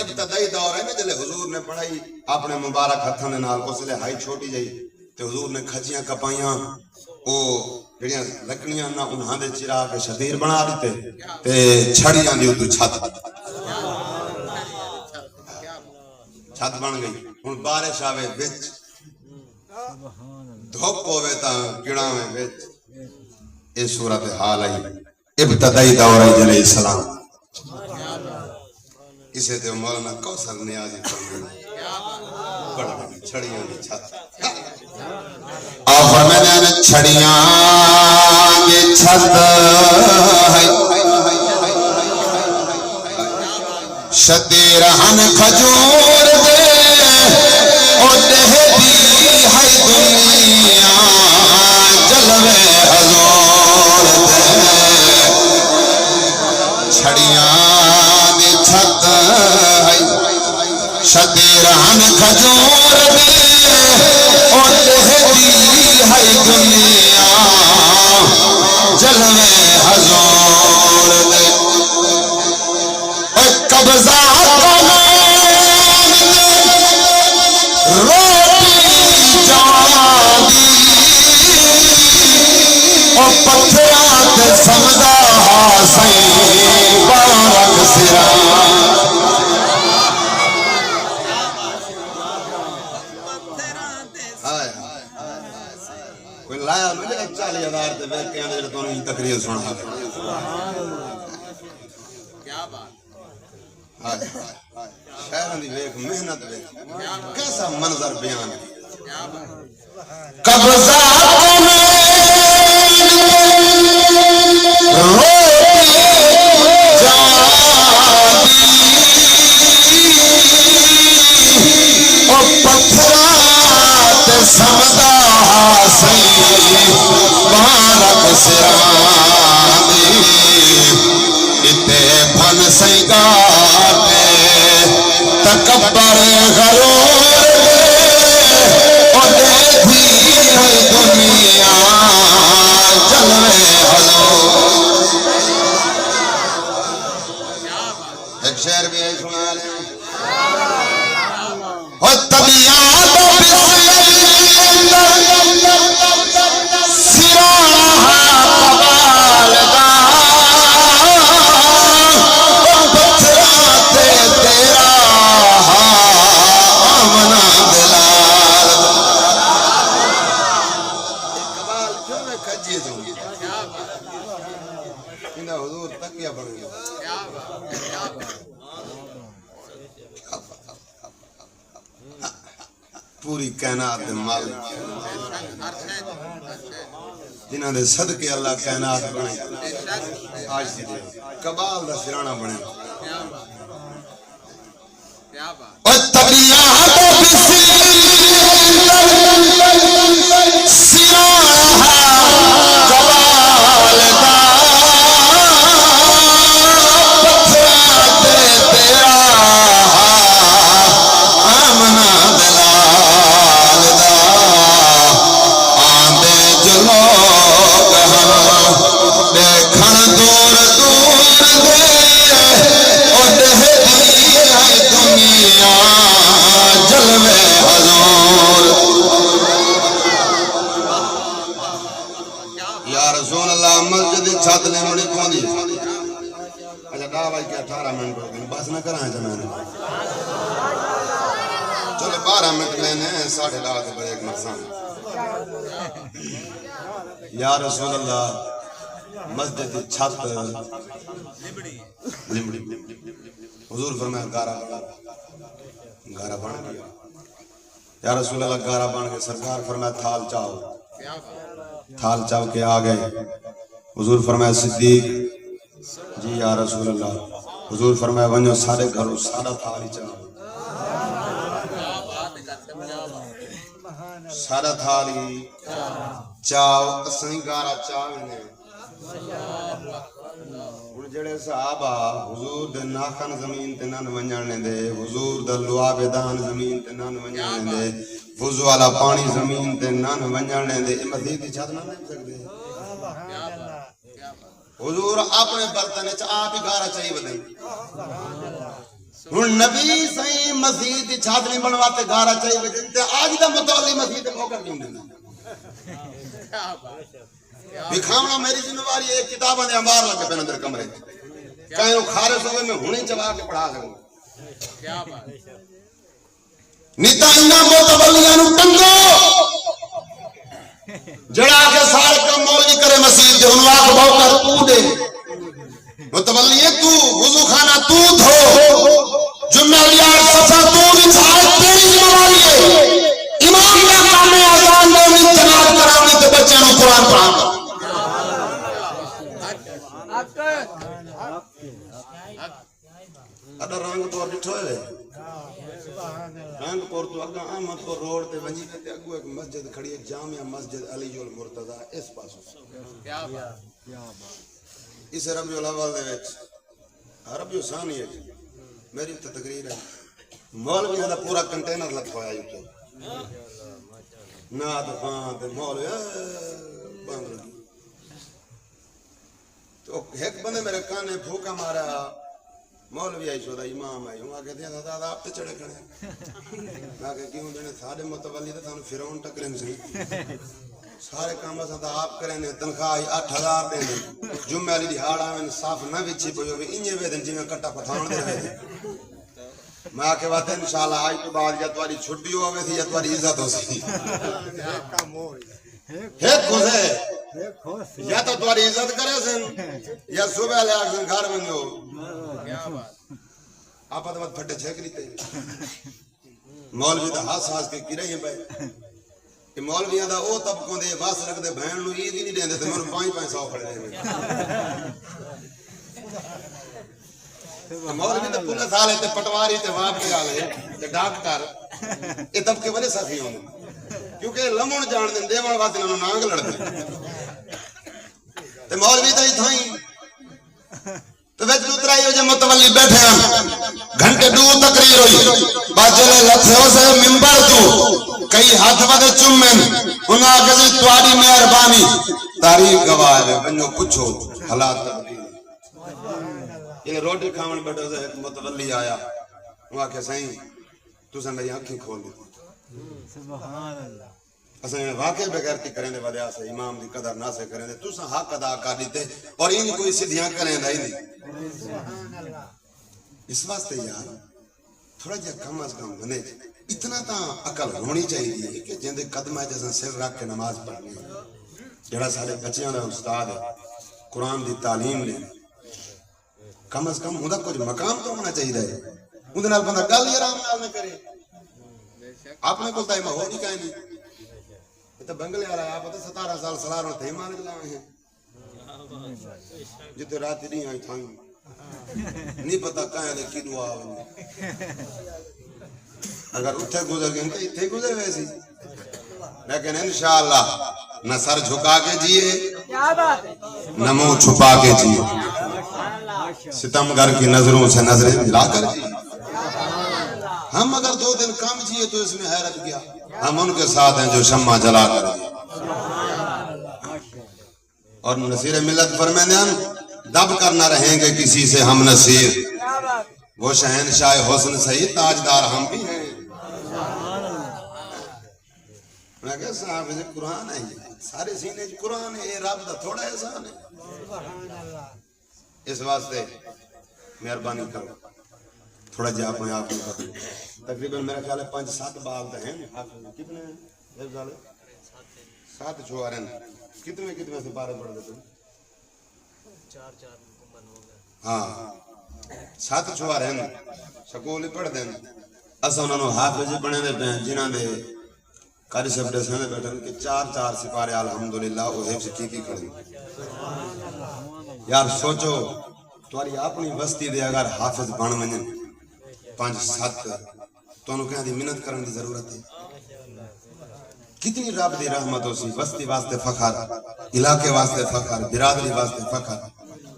ابتدائی دور ہے نا جلے حضور نے پڑھائی اپنے مبارک ہتھاں دے نال اس لے ہائی چھوٹی جائی تے حضور نے کھجیاں کپائیاں او جڑیاں لکڑیاں نہ انہاں دے چراغ کے شدیر بنا دیتے تے چھڑیاں دی تو چھت بن گئی ہن بارش آوے وچ دھوپ ہوئے تا کڑاویں وچ اے صورت حال آئی ابتدائی دور ہے علیہ السلام اسے تے مولانا کوثر نیازی فرمایا چھڑیاں دی چھت اور فرمایا چھڑیاں دی چھت ہے شدیر ہن کھجور دے او دہدی ہے دنیا جلوے حضور دے چھڑیاں دی چھت ہے شدیر ہن کھجور دے او دہدی ہے دنیا جلوے حضور دے قبضہ روٹی جان ہائے کوئی لایا مجھے 40,000 تے ویکھ کے جڑا تانوں یہ تقریر سنا کیا بات ہائے شہراں دی ویکھ محنت ویکھ کیسا منظر بیان کیا بات قبضہ سمدا سی بارک سراندی اتے پھن سنگاتے تکبر غرور او دیکھی ہے دنیا جلوے حضور ایک شعر بھی ہے سنا لیں اور طبیعت حضور تکیہ بن گیا پوری کائنات دے مالک جنہاں دے صدقے اللہ کائنات بنے آج دی کبال دا سرانا بنے اور طبیعت بسی سرانا کبال دا چھت نے مڑی پوندی اچھا ڈا بھائی کے 18 منٹ ہو گئے بس نہ کرائیں جا میں نے چلو 12 منٹ لینے 10:30 کے بریک نقصان یا رسول اللہ مسجد کی چھت لمڑی حضور فرمایا گارا بن گیا یا رسول اللہ گارا بن گیا سرکار فرمایا تھال چاہو کے آ گئے حضور فرمایا صدیق جی یا رسول اللہ حضور فرمایا ونجو سارے گھروں سارا تھال ہی چاہو سارا تھال ہی چاہو اسیں گارا چاہویں جڑے صحابہ حضور دے ناخن زمین تے نن ونجھنے دے حضور دا لعاب دان زمین تے نن ونجھنے دے وضو والا پانی زمین تے نن ونجھنے دے مزید دی چھت نہ نہیں سکدے حضور اپنے برتن وچ آپ ہی گارا چاہیے ودے ہن نبی صحیح مزید دی چھت نہیں بنواتے گارا چاہیے ودے تے آج دا متولی مزید تے موقع کیوں دینا دکھاونا میری ذمہ داری ہے کتاباں دے انبار لگے پے اندر کمرے کہیں خارج ہوئے میں ہنے چلا کے پڑھا سکوں کیا بات نیتا انہاں متولیاں نو ٹنگو جڑا کے سارے کم مولوی کرے مسجد دے انہاں آکھ بہو کر تو دے متولی تو وضو خانہ تو دھو جمعہ لیار صفحہ تو وچھائے تیری ذمہ داری ہے امام کا کام ہے اذان دے جناب کرانی تے بچیاں نو قرآن پڑھانا اگر رنگ پور ڈٹھو ہے رنگ پور تو اگا احمد پور روڈ تے ونجی تے اگو ایک مسجد کھڑی ہے جامع مسجد علی المرتضی اس پاسوں کیا بات اس ربیع الاول دے وچ ربیع ثانی ہے میری تے تقریر ہے مولوی دا پورا کنٹینر لگوایا ہے نہ دکان تے مولوی بند لگی تو ایک بندے میرے کانے پھوکا مارا مولوی آئی سودا امام آئی ہوں آگے دیا دادا آپ تے چڑھے کھڑے میں کہ کیوں دینے سارے متولی تے تھانو فیرون ٹکریں سے سارے کام اساں تے آپ کریں تنخواہ 8,000 دینے جمعہ علی دی ہاڑ آویں صاف نہ وچھی پئی ہوے انجے وے دن جویں کٹا پٹھان دے رہے میں آ کے بات انشاءاللہ آج تو بعد یا تمہاری چھٹی ہوئے تھی یا تمہاری عزت ہو سی ایک خوشے یا تو تمہاری عزت کرے سن یا صبح لے آگ سن گھر میں جو آپ مت پھٹے چھیک لیتے مولوی دا ہاس کے کی رہی ہیں پہ کہ مولویاں دا او طبقوں دے واس رکھ دے بہن نو عید ہی نہیں دیندے تے مینوں 500 کھڑے نے مولوی تے پولیس والے تے پٹواری تے واپ کے والے تے ڈاکٹر اے طبقے والے ساتھی ہوندے کیونکہ لمن جان دے دیوان واسطے انہاں نانگ لڑدے تے مولوی تے تھائی تو وچ اترائی ہو جے متولی بیٹھے ہیں گھنٹے دو تقریر ہوئی باجلے لتھے ہو سے منبر تو کئی ہاتھ ودے چومن انہاں کسی تواڈی مہربانی تاریخ گواہ ہے بنو پوچھو حالات تبدیل یہ روٹی کھاون بیٹھے سے ایک متولی آیا وہ کہ صحیح تساں میری آنکھیں کھول دی سبحان اللہ اساں واقعی بغیرتی کریں دے وجہ سے امام دی قدر نہ سے کریں دے تساں حق ادا کر دیتے اور ان کوئی سیدھیاں کریں دا ہی نہیں اس واسطے یار تھوڑا جا کم از کم بنے اتنا تا عقل ہونی چاہیے کہ جندے قدمہ جیسا سر رکھ کے نماز پڑھنی جڑا سارے بچیاں دا استاد ہے قرآن دی تعلیم لے کم از کم ہوندا کچھ مقام تو ہونا چاہیے اندے نال بندہ گل ہی آرام نال نہ کرے اپنے کول ٹائم ہو نہیں کہیں نہیں یہ تو بنگلے والا ہے آپ 17 سال سلاروں تھے مان لائے ہیں جتے رات نہیں آئی تھا نہیں پتہ کہاں دے کی دعا اگر اتھے گزر گئے تو اتھے گزر ویسی لیکن انشاءاللہ نہ سر جھکا کے جیے نہ منہ چھپا کے جیے ستمگر کی نظروں سے نظریں ملا کر جیے ہم اگر 2 دن کم جیے تو اس میں حیرت گیا ہم ان کے ساتھ ہیں جو شمع جلا کر اور نصیر ملت فرمائیں دب کر نہ رہیں گے کسی سے ہم نصیر وہ شہنشاہ حسن سہی تاجدار ہم بھی ہیں میں کہا صاحب یہ قرآن ہے سارے سینے قرآن ہے یہ رب دا تھوڑا احسان ہے اس واسطے مہربانی کرو تھوڑا جا اپنے آپ میں بدلو تقریباً میرا خیال ہے 5-7 بال تو ہیں کتنے ہیں 7 چھوارے ہیں کتنے سے پارے پڑھ دیتے 4 مکمل ہو گئے ہاں 7 چھوارے ہیں سکول ہی پڑھ دیں اسا انہوں نے حافظ بنے دے پہ جنہاں دے کاری سب دے سنے بیٹھے کہ 4 سپارے الحمدللہ وہ حفظ کی کھڑی یار سوچو تمہاری اپنی بستی دے اگر حافظ بن ونجن 5-7 تو انہوں کہاں دی منت کرنے دی ضرورت ہے کتنی رب دی رحمت ہو سی بستی واسطے فخر علاقے واسطے فخر برادری واسطے فخر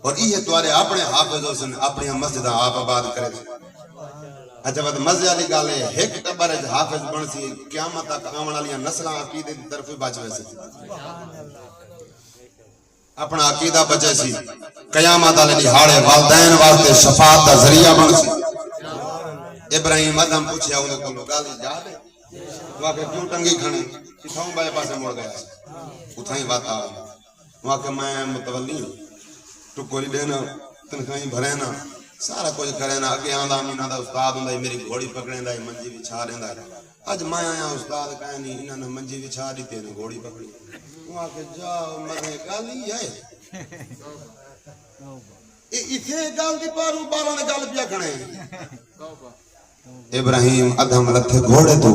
اور یہ تمہارے اپنے حافظ ہو سن اپنی مسجدہ آپ آباد کرے اچھا بات مزے والی گل ہے ایک ٹبر حافظ بن سی قیامت تک آون والی نسلاں عقیدے دی طرف بچ ویسے اپنا عقیدہ بچے سی قیامت والے دہاڑے والدین واسطے شفاعت دا ذریعہ بن سی ابراہیم ادم پوچھیا انہوں کو گل یاد ہے وہ کہ کیوں ٹنگی کھڑی کتھوں بائے پاسے مڑ گیا اتھاں ہی بات آ وہ کہ میں متولی ہوں ٹکولی دینا تنخواہیں بھرے نا سارا کچھ کرے نا اگے آندا مینا دا استاد ہوندا میری گھوڑی پکڑیں دا منجی وچھا رہندا اج میں آیا استاد کہے نہیں انہاں نے منجی وچھا دی تے گھوڑی پکڑی وہ کہ جاؤ مزے گالی ہے ایتھے گل دی پارو باراں نے گل پیا کھڑے ابراہیم ادم لتھے گھوڑے تو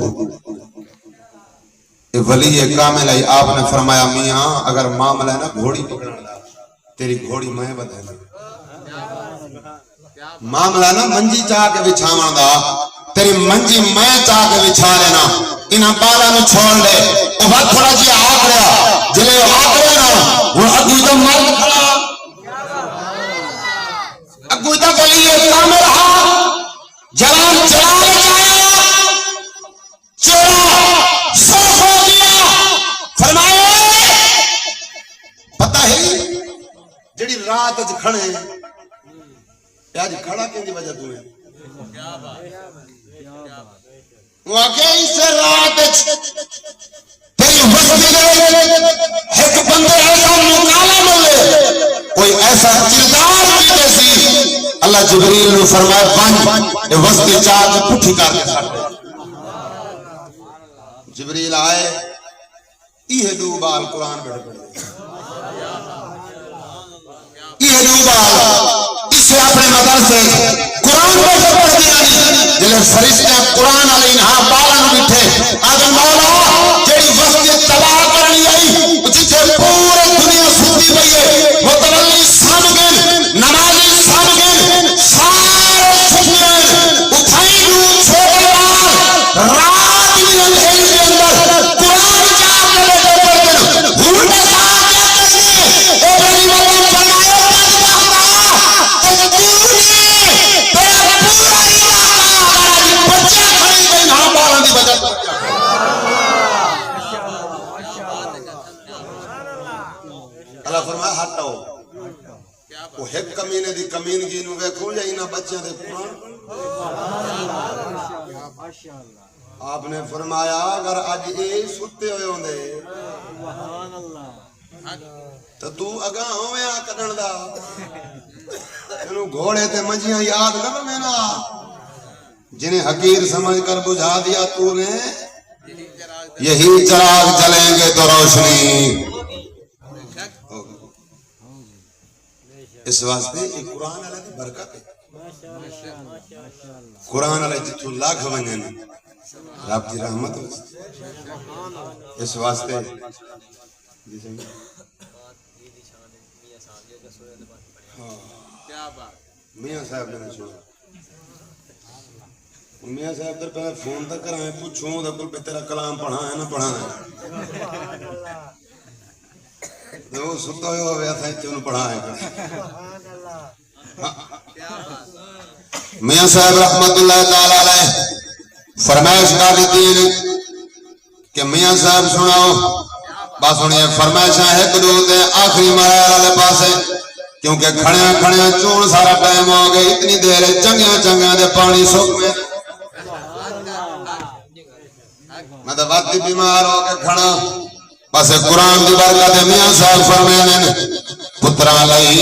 ولی کامل ہے آپ نے فرمایا میاں اگر معاملہ ہے نا گھوڑی پکڑن دا تیری گھوڑی میں بدل معاملہ نا منجی چاہ کے بچھاواں دا تیری منجی میں چاہ کے بچھا لینا انہاں بالاں نو چھوڑ لے او بات تھوڑا جی آگ رہا جلے آگ رہا نا وہ اگوی تو مرد کھڑا اگوی تو ولی کامل ہاں جلال جلال جایا چورا سوف ہو گیا فرمائے پتہ ہے جڑی رات اج کھڑے آج کھڑا کیوں دی وجہ تو ہے وہ آگے اس رات تیری بستی دے ایک بندے ایسا مکالا ملے کوئی ایسا کردار کی جیسی اللہ جبریل نو فرمایا پنج اے وسطی چار کے پٹھی کر کے سٹ دے جبریل آئے یہ دو بال قرآن بیٹھ پڑے یہ دو بال اسے اپنے مدرسے قرآن بیٹھ پڑھ دیا جلے فرشتے قرآن علیہ انہا بالان بیٹھے آدم مولا جیڑی وسطی تباہ کرنی آئی جتھے پورے دنیا سوتی پئی ہے متولی سامگن نمازی سامگن سارے چھپگن اٹھائی دو چھوڑے بال رات میں اندھیری کے اندر قرآن چاہ کے بیٹھے پڑھتے گھوڑے ساتھ جاتے ہیں اے بڑی بڑی فرمائے اللہ فرمایا ہٹاؤ وہ ایک کمینے دی کمینگی نو ویکھو یا انہاں بچیاں دے قرآن آپ نے فرمایا اگر آج اے ستے ہوئے ہوندے تو تو اگاں ہوئے آ کڈن دا انہوں گھوڑے تے منجیاں یاد نہ بمینا جنہیں حقیر سمجھ کر بجھا دیا تو نے یہی چراغ جلیں گے تو روشنی اس واسطے یہ قرآن علیہ دی برکت ہے قرآن علیہ جتو لاکھ ونجن رب دی رحمت ہو اس واسطے میاں صاحب نے چھوڑا میاں صاحب در پہلے فون تک کرائیں پوچھوں دا کل پہ تیرا کلام پڑھا ہے نہ پڑھا ہے تو وہ ستا ہوئے ہوئے تھا کہ انہوں پڑھا ہے میاں صاحب رحمت اللہ تعالیٰ علیہ فرمائش کا دیتین کہ میاں صاحب سناؤ بات سنیے فرمائشہ ہے قدود آخری مرحلہ والے پاس ہے کیونکہ کھڑیاں کھڑیاں چون سارا ٹائم ہو گئی اتنی دیر چنگیاں چنگیاں دے پانی سوک میں میں تو وقت بیمار ہو کے کھڑا بس قرآن دی برکت میاں صاحب فرمائن پترا لئی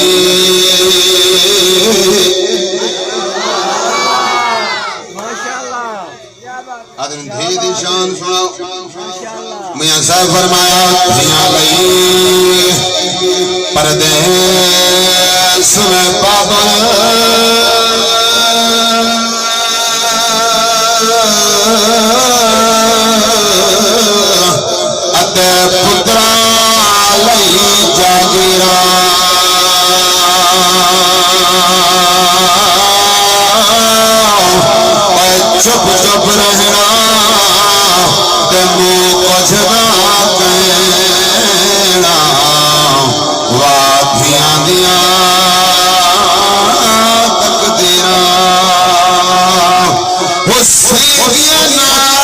آدم دھی دی شان سناؤ میاں صاحب فرمایا دھیاں لئی پردیس میں پابل اتے پترا لئی جاگیرا چپ چپ رہنا تے منہ کچھدا کہنا وادیاں دیاں تقدیراں وہ سیدیاں نال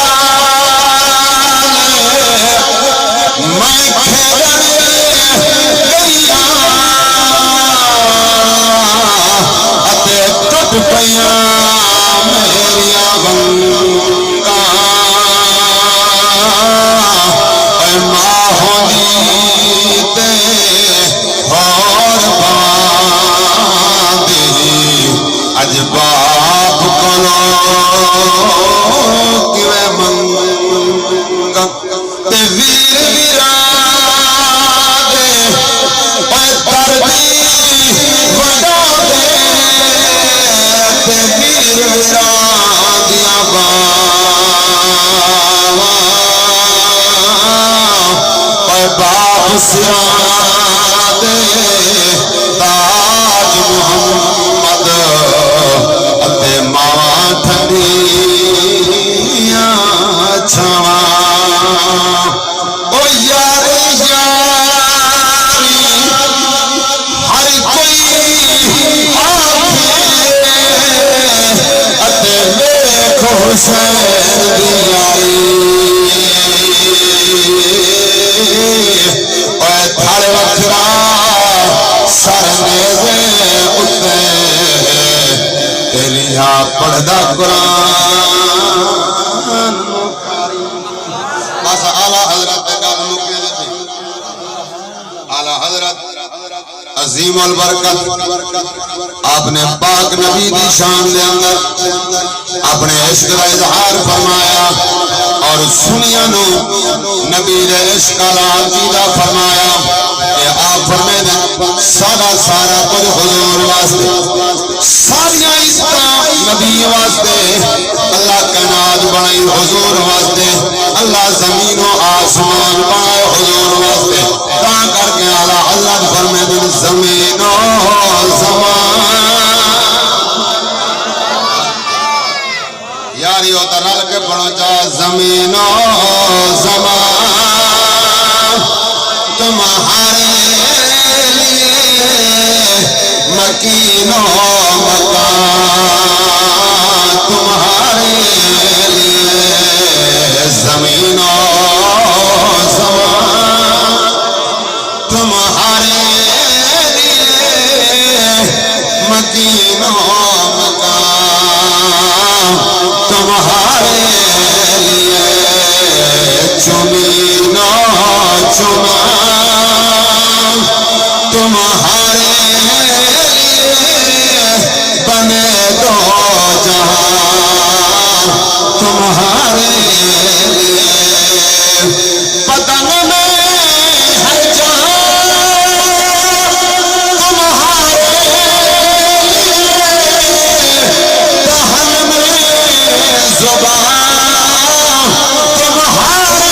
میں کھیلن گئیاں اتے ٹٹ پیاں میریاں ونگاں اے ماں ہوندی تے اور باندھی اج باپ کولوں کیویں منگاں تے ویر ویراں دے اے دردی وڈا دے تے ویر ویراں دیاں باواں اے باپ سیاں دے تاج محمد اتے ماں ٹھنڈیاں چھاواں او یاری یاری ہر کوئی آکھے اتے ویکھو حسین دی یاری اے تھڑ وکھرا سر نیزے اتے تیریاں پڑھدا قرآن مکاری بس اعلیٰ حضرت گل مکے جی اعلیٰ حضرت عظیم البرکت آپ نے پاک نبی دی شان دے اندر اپنے عشق کا اظہار فرمایا اور سنیا نو نبی دے عشق کا عقیدہ فرمایا کہ آپ فرمائے دیں سارا کچھ حضور واسطے ساریاں عزتاں نبی واسطے اللہ کائنات بنائی حضور واسطے اللہ زمین و آسمان بنائے حضور واسطے تا کر کے اللہ فرمائے دیں زمین و زمان یاری ہوتا رل کے پڑھو چاہ زمین و زمان تمہارے لیے مکین و مکان تمہارے لیے زمین و زمان تمہارے لیے مکین و مکان تمہارے لیے چمین و چمان تمہارے لیے بنے دو جہاں تمہارے لیے پتن میں ہر جہاں تمہارے دہن میں زبان تمہارے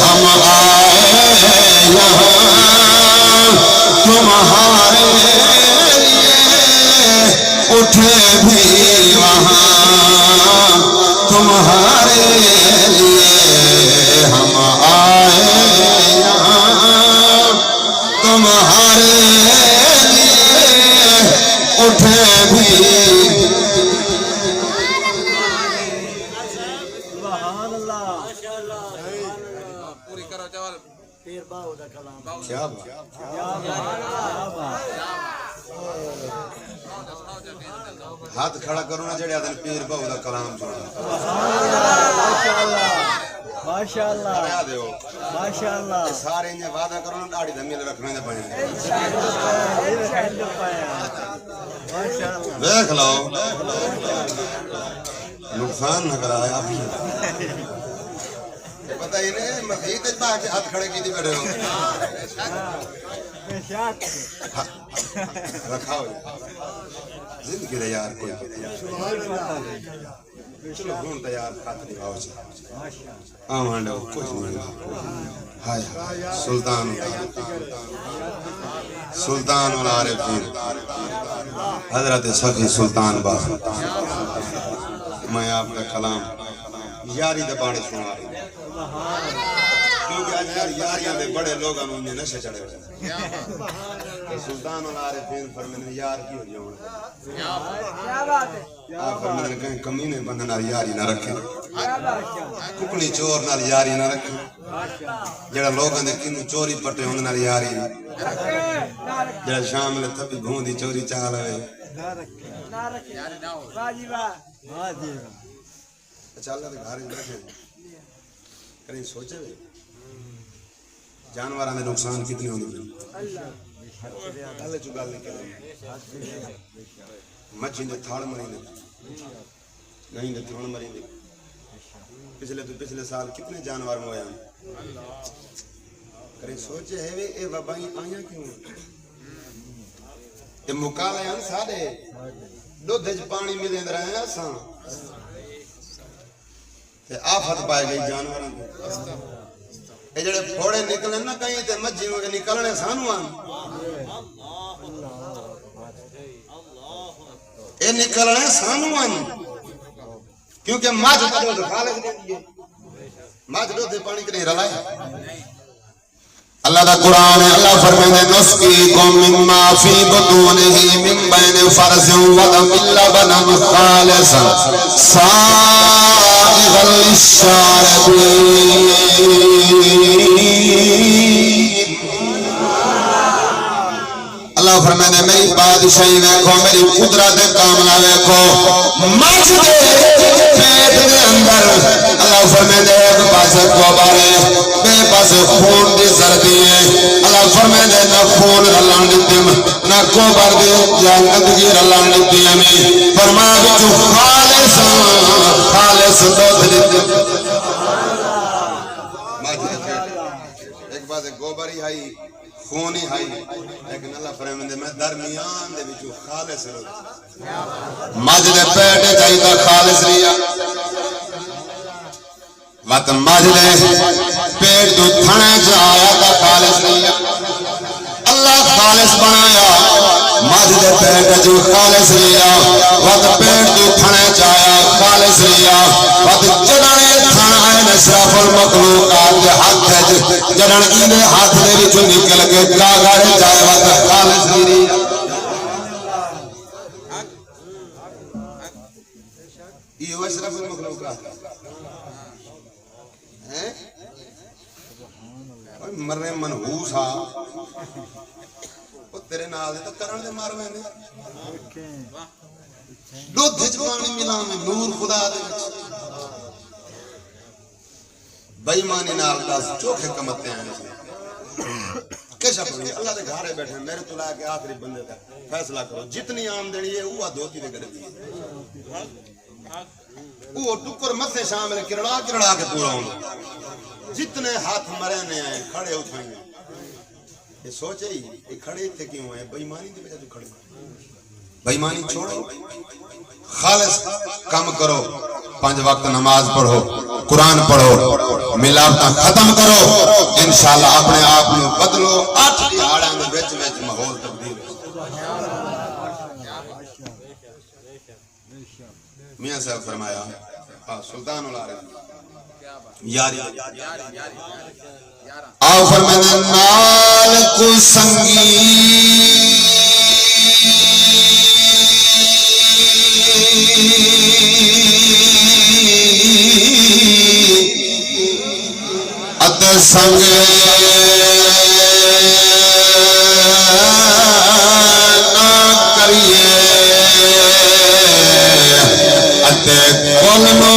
ہم آئے یہاں تمہارے لیے اٹھے بھی وہاں تمہارے لیے ہم آئے یہاں تمہارے لیے اٹھے بھی سبحان اللہ پوری کرو چاول پیر باو دا کلام کیا بات ہاتھ کھڑا کرو نا جڑے آدھن پیر باو دا کلام سنا ماشاءاللہ ماشاءاللہ سارے انہیں وعدہ کرو نا داڑھی دمیل رکھنے دے پائیں دیکھ لو نقصان نہ کرایا آپ نے پتہ ہی نہیں مسیح تجھ پاک کے ہاتھ کھڑے کی دی بیٹھے ہو رکھا ہو زندگی دے یار کوئی ہون تیار خاطر نبھاؤ چاہا آمان دو کچھ نہیں ہائے سلطان والعارفین حضرت صفی سلطان با میں آپ کا کلام یاری دے بانے سنا رہی ہوں کیونکہ آج یاریاں دے بڑے لوگ ہم انہیں نشے چڑھے ہوئے سلطان والعارفین فرمانے یار کی ہو جاؤں آپ فرمانے کہیں کمینے بندن نال یاری نہ رکھیں ککڑی چور نال یاری نہ رکھیں جڑا لوگاں دے کنو چوری پٹے ہوندے نال یاری جڑا شام لے تھپی بھوندی چوری چاہ لے اچھا اللہ دے گھر رکھیں کریں سوچے ہوئے جانوراں دے نقصان کتنے ہوندے اللہ چگال نہیں کریں مچھی دے تھاڑ مری دے گہیں دے تھاڑ مری دے پچھلے سال کتنے جانور مویا کریں سوچے ہے اے وبائیں آیاں کیوں اے مکالے ہیں سارے دودھ وچ پانی ملیں رہے ہیں اساں تے آفت پائے گئی جانوراں اے جڑے پھوڑے نکلے نا کہیں تے مجھی میں نکلنے سانو آن اے نکلنے سانو آن کیونکہ ماج دودھ کھا لے دیے ماج دودھ پانی کریں رلائے اللہ دا قرآن ہے اللہ فرمائے نسقیکم مما فی بطونہ من بین فرث ودم لبنا خالصا سائغا للشاربین اللہ فرمائے میری بادشاہی دیکھو میری قدرت کاملہ دیکھو مجھ دے پیٹ دے اندر اللہ فرمائے ایک پاس گوبر ہے بے پاس خون دی زردی ہے اللہ فرمائے دے نہ خون رلان دیتے نہ کوبر دے یا گندگی رلان دیتے ہمیں فرما بچو خالص دودھ دیتے ایک بات گوبر ہی آئی خون ہی آئی لیکن اللہ فرمائے دے میں درمیان دے بچو خالص رو مجد پیٹے جائی دا خالص ریا وقت مجد پیٹ دو تھنے جایا دا خالص ریا اللہ خالص بنایا مجد پیٹ جو خالص ریا وقت پیٹ دو تھنے جایا خالص ریا وقت جنانے تھنے نشرف المخلوقات دے ہاتھ ہے جنان اینے ہاتھ دے بھی جو نکل کے کاغارے جائے وقت خالص ریا یہ اشرف المخلوقات مرنے منحوس ہا وہ تیرے نال دے تو کرن دے مار ویندے دودھ وچ پانی ملاویں نور خدا دے وچ بے ایمانی نال دس چوکھے کمتے ہیں کیسا پڑھیں اللہ دے گھارے بیٹھے میرے تو لا کے آخری بندے تک فیصلہ کرو جتنی آمدنی ہے وہ دھوتی دے کر دی وہ ٹکر مسے شامل کرڑا کے پورا ہونا جتنے ہاتھ مرنے آئے کھڑے اٹھائیں یہ سوچے ہی یہ کھڑے تھے کیوں ہیں بے ایمانی دی وجہ تو کھڑے بے ایمانی چھوڑو خالص کام کرو 5 وقت نماز پڑھو قرآن پڑھو ملاوٹاں ختم کرو انشاءاللہ اپنے آپ میں بدلو 8 دہاڑیاں دے وچ وچ ماحول تبدیل میاں صاحب فرمایا سلطان العارف یاری آؤ فرمایا نال کو سنگی ات سنگ نہ کریے ات کولنو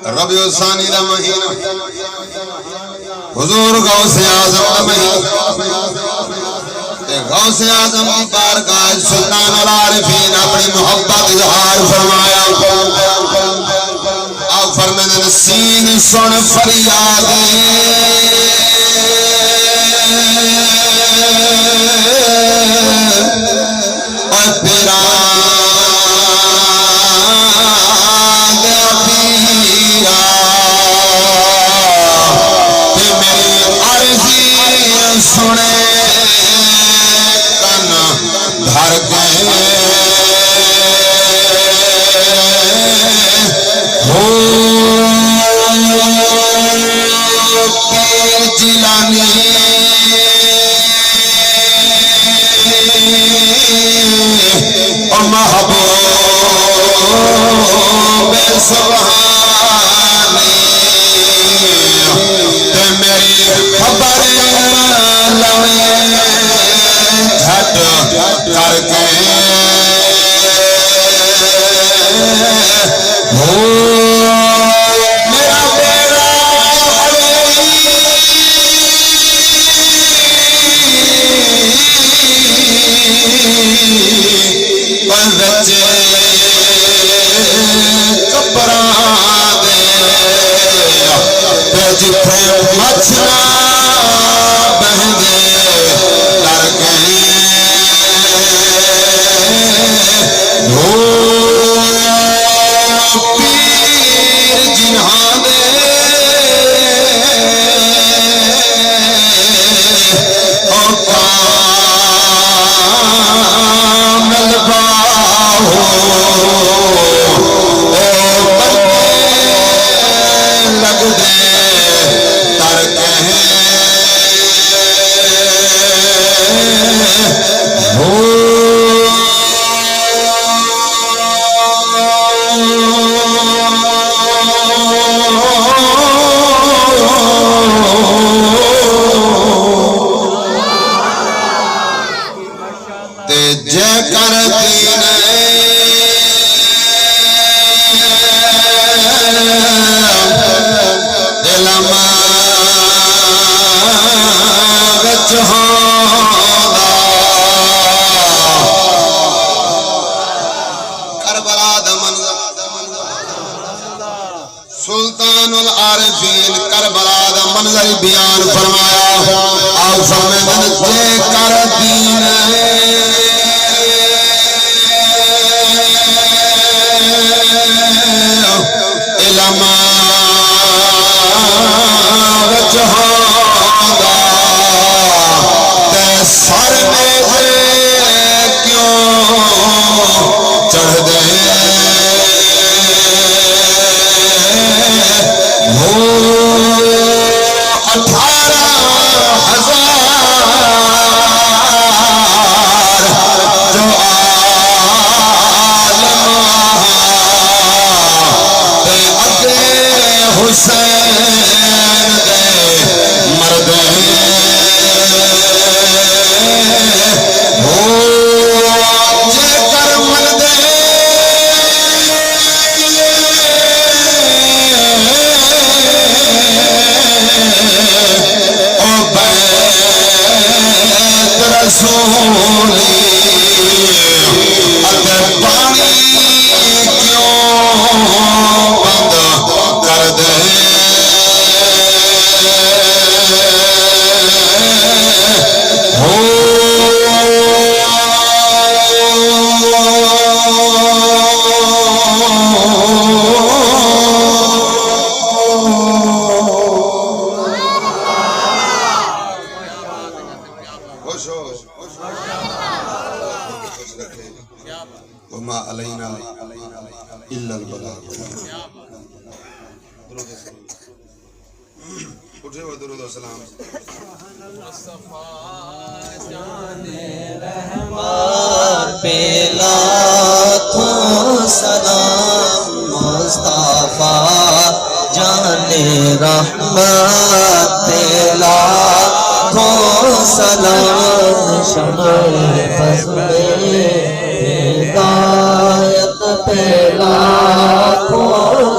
ربیع ثانی دا مہینہ حضور غوث اعظم دا مہینہ غوث اعظم کی بارگاہ سلطان العارفین اپنی محبت اظہار فرمایا آپ فرمائے سین سن فریاد اور تیرا میرے میرا بیڑا بچے کپڑا دے جتھے مچھنا بہندے ڈر گئے پیر جنہاں دے کامل باہو لگ دے تر کہیں جے کر دین علم وچ ہوندا کربلا دا منظر سلطان العارفین کربلا دا منظر بیان فرمایا آپ فرمائیں جے کر دین علم وچ ہوندا تے سر میرے کیوں چڑھ دے ہو 18,000 جو حسین دے مرد ہو جے کر مرد او بیت رسولی اگر پانی کیوں بند کر دے وما علینا الا البلاغ اٹھے و درود و سلام پہ لاکھوں سلام مصطفیٰ جان رحمت پہ لاکھوں سلام شمع فضل ہدایت پہ لاکھوں